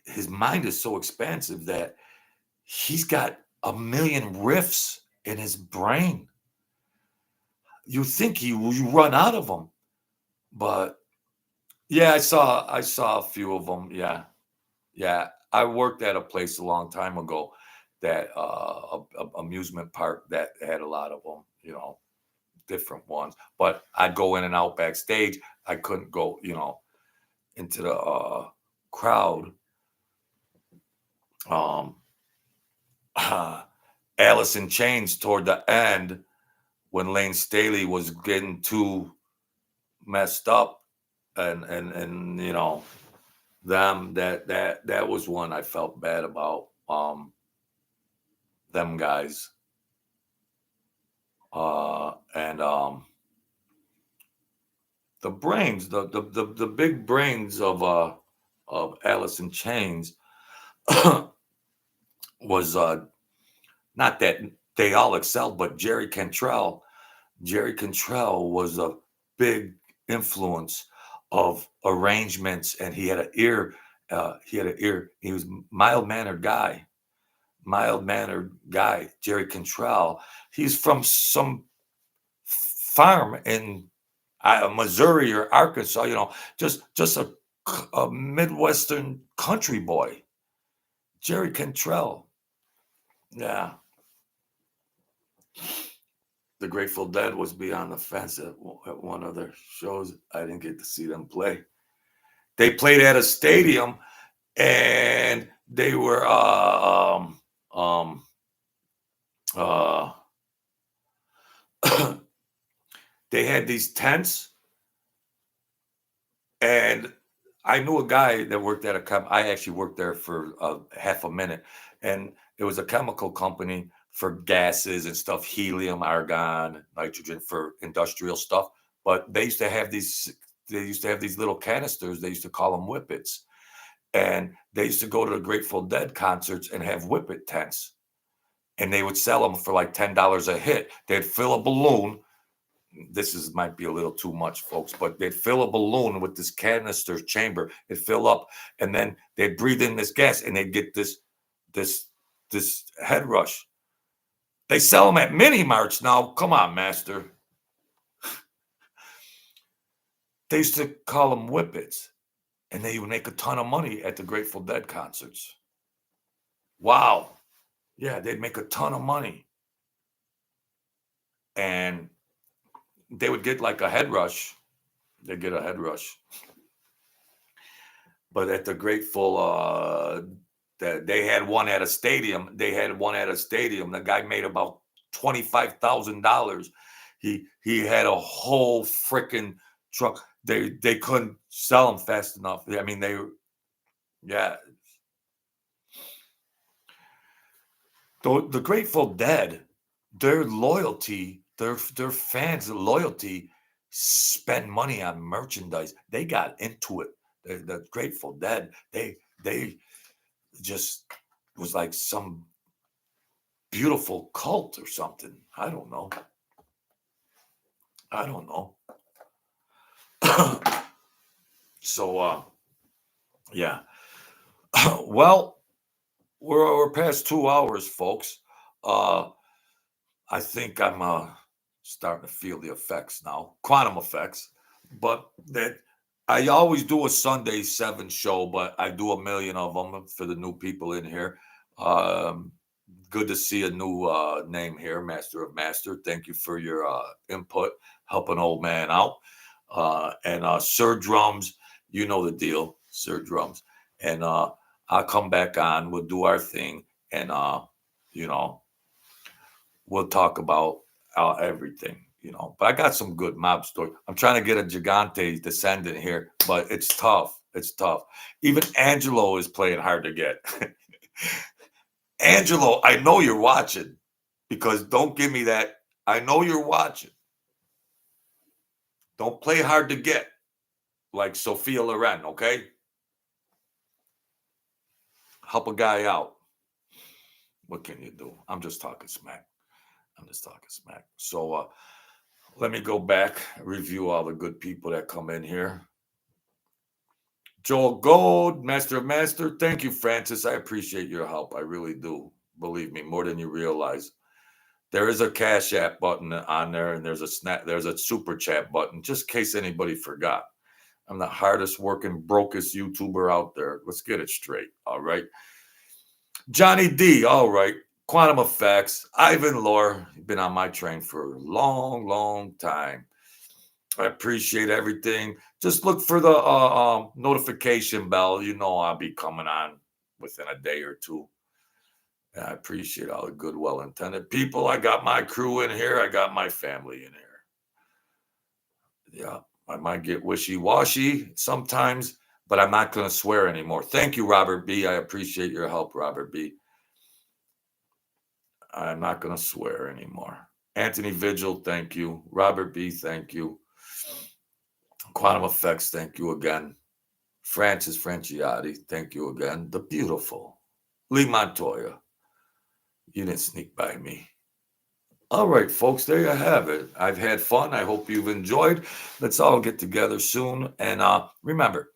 his mind is so expansive that he's got a million riffs in his brain. You think you run out of them, but yeah, I saw a few of them. Yeah, I worked at a place a long time ago that amusement park that had a lot of them. Different ones. But I'd go in and out backstage. I couldn't go, into the crowd. Um, Alice in Chains toward the end, when Lane Staley was getting too messed up, and them, that was one I felt bad about. Them guys. And the brains, the big brains of Alice in Chains was not that they all excelled, but Jerry Cantrell. Jerry Cantrell was a big influence of arrangements, and he had an ear. He had an ear. He was mild mannered guy. Mild mannered guy. Jerry Cantrell. He's from some farm in Missouri or Arkansas. Just a Midwestern country boy. Jerry Cantrell. Yeah. The Grateful Dead was beyond the fence at one of their shows. I didn't get to see them play. They played at a stadium, and they were uh, they had these tents, and I knew a guy that worked at I actually worked there for half a minute, and it was a chemical company for gases and stuff, helium, argon, nitrogen, for industrial stuff. But they used to have these. They used to have these little canisters. They used to call them whippets, and they used to go to the Grateful Dead concerts and have whippet tents, and they would sell them for like $10 a hit. They'd fill a balloon. Might be a little too much, folks, but they'd fill a balloon with this canister chamber. It'd fill up, and then they'd breathe in this gas, and they'd get this head rush. They sell them at mini marts now. Come on, master. They used to call them whippets, and they would make a ton of money at the Grateful Dead concerts. Wow. Yeah, they'd make a ton of money. And they would get like a head rush. They'd get a head rush. But at the Grateful, they had one at a stadium. The guy made about $25,000. He had a whole freaking truck. They couldn't sell them fast enough. I mean, yeah. The Grateful Dead, their loyalty, their fans' loyalty, spend money on merchandise. They got into it. The Grateful Dead, they just was like some beautiful cult or something. I don't know. So yeah. Well, we're past 2 hours, folks. I think I'm starting to feel the effects now, quantum effects. But that I always do a Sunday 7 show, but I do a million of them for the new people in here. Good to see a new name here, Master of Master. Thank you for your input, helping old man out. And Sir Drums, you know the deal, Sir Drums. And I'll come back on. We'll do our thing, and you know, we'll talk about everything. But I got some good mob stories. I'm trying to get a Gigante descendant here, but it's tough. It's tough. Even Angelo is playing hard to get. Angelo, I know you're watching, because don't give me that. I know you're watching. Don't play hard to get like Sophia Loren, okay? Help a guy out. What can you do? I'm just talking smack. So Let me go back, review all the good people that come in here. Joel Gold, Master of Master. Thank you, Francis. I appreciate your help. I really do. Believe me, more than you realize. There is a Cash App button on there, and there's a Super Chat button, just in case anybody forgot. I'm the hardest working, brokest YouTuber out there. Let's get it straight. All right. Johnny D. All right. Quantum Effects. Ivan Lore. You've been on my train for a long, long time. I appreciate everything. Just look for the notification bell. You know I'll be coming on within a day or two. And I appreciate all the good, well-intended people. I got my crew in here. I got my family in here. Yeah, I might get wishy-washy sometimes, but I'm not going to swear anymore. Thank you, Robert B. I appreciate your help, Robert B. I'm not going to swear anymore. Anthony Vigil, thank you. Robert B., thank you. Quantum Effects, thank you again. Francis Franciotti, thank you again. The beautiful Lee Montoya. You didn't sneak by me. All right, folks, there you have it. I've had fun. I hope you've enjoyed. Let's all get together soon. And remember,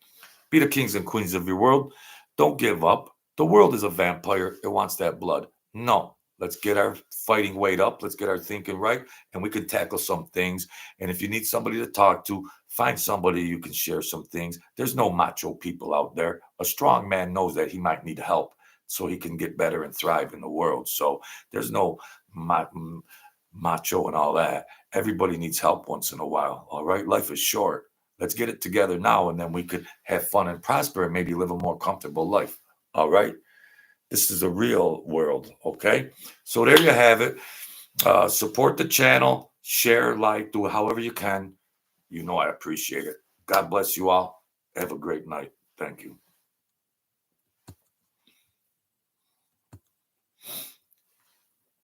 be the kings and queens of your world. Don't give up. The world is a vampire. It wants that blood. No. Let's get our fighting weight up. Let's get our thinking right, and we can tackle some things. And if you need somebody to talk to, find somebody you can share some things. There's no macho people out there. A strong man knows that he might need help so he can get better and thrive in the world. So there's no macho and all that. Everybody needs help once in a while. All right. Life is short. Let's get it together now, and then we could have fun and prosper and maybe live a more comfortable life. All right. This is a real world, okay? So there you have it. Support the channel, share, like, do it however you can. You know I appreciate it. God bless you all. Have a great night. Thank you.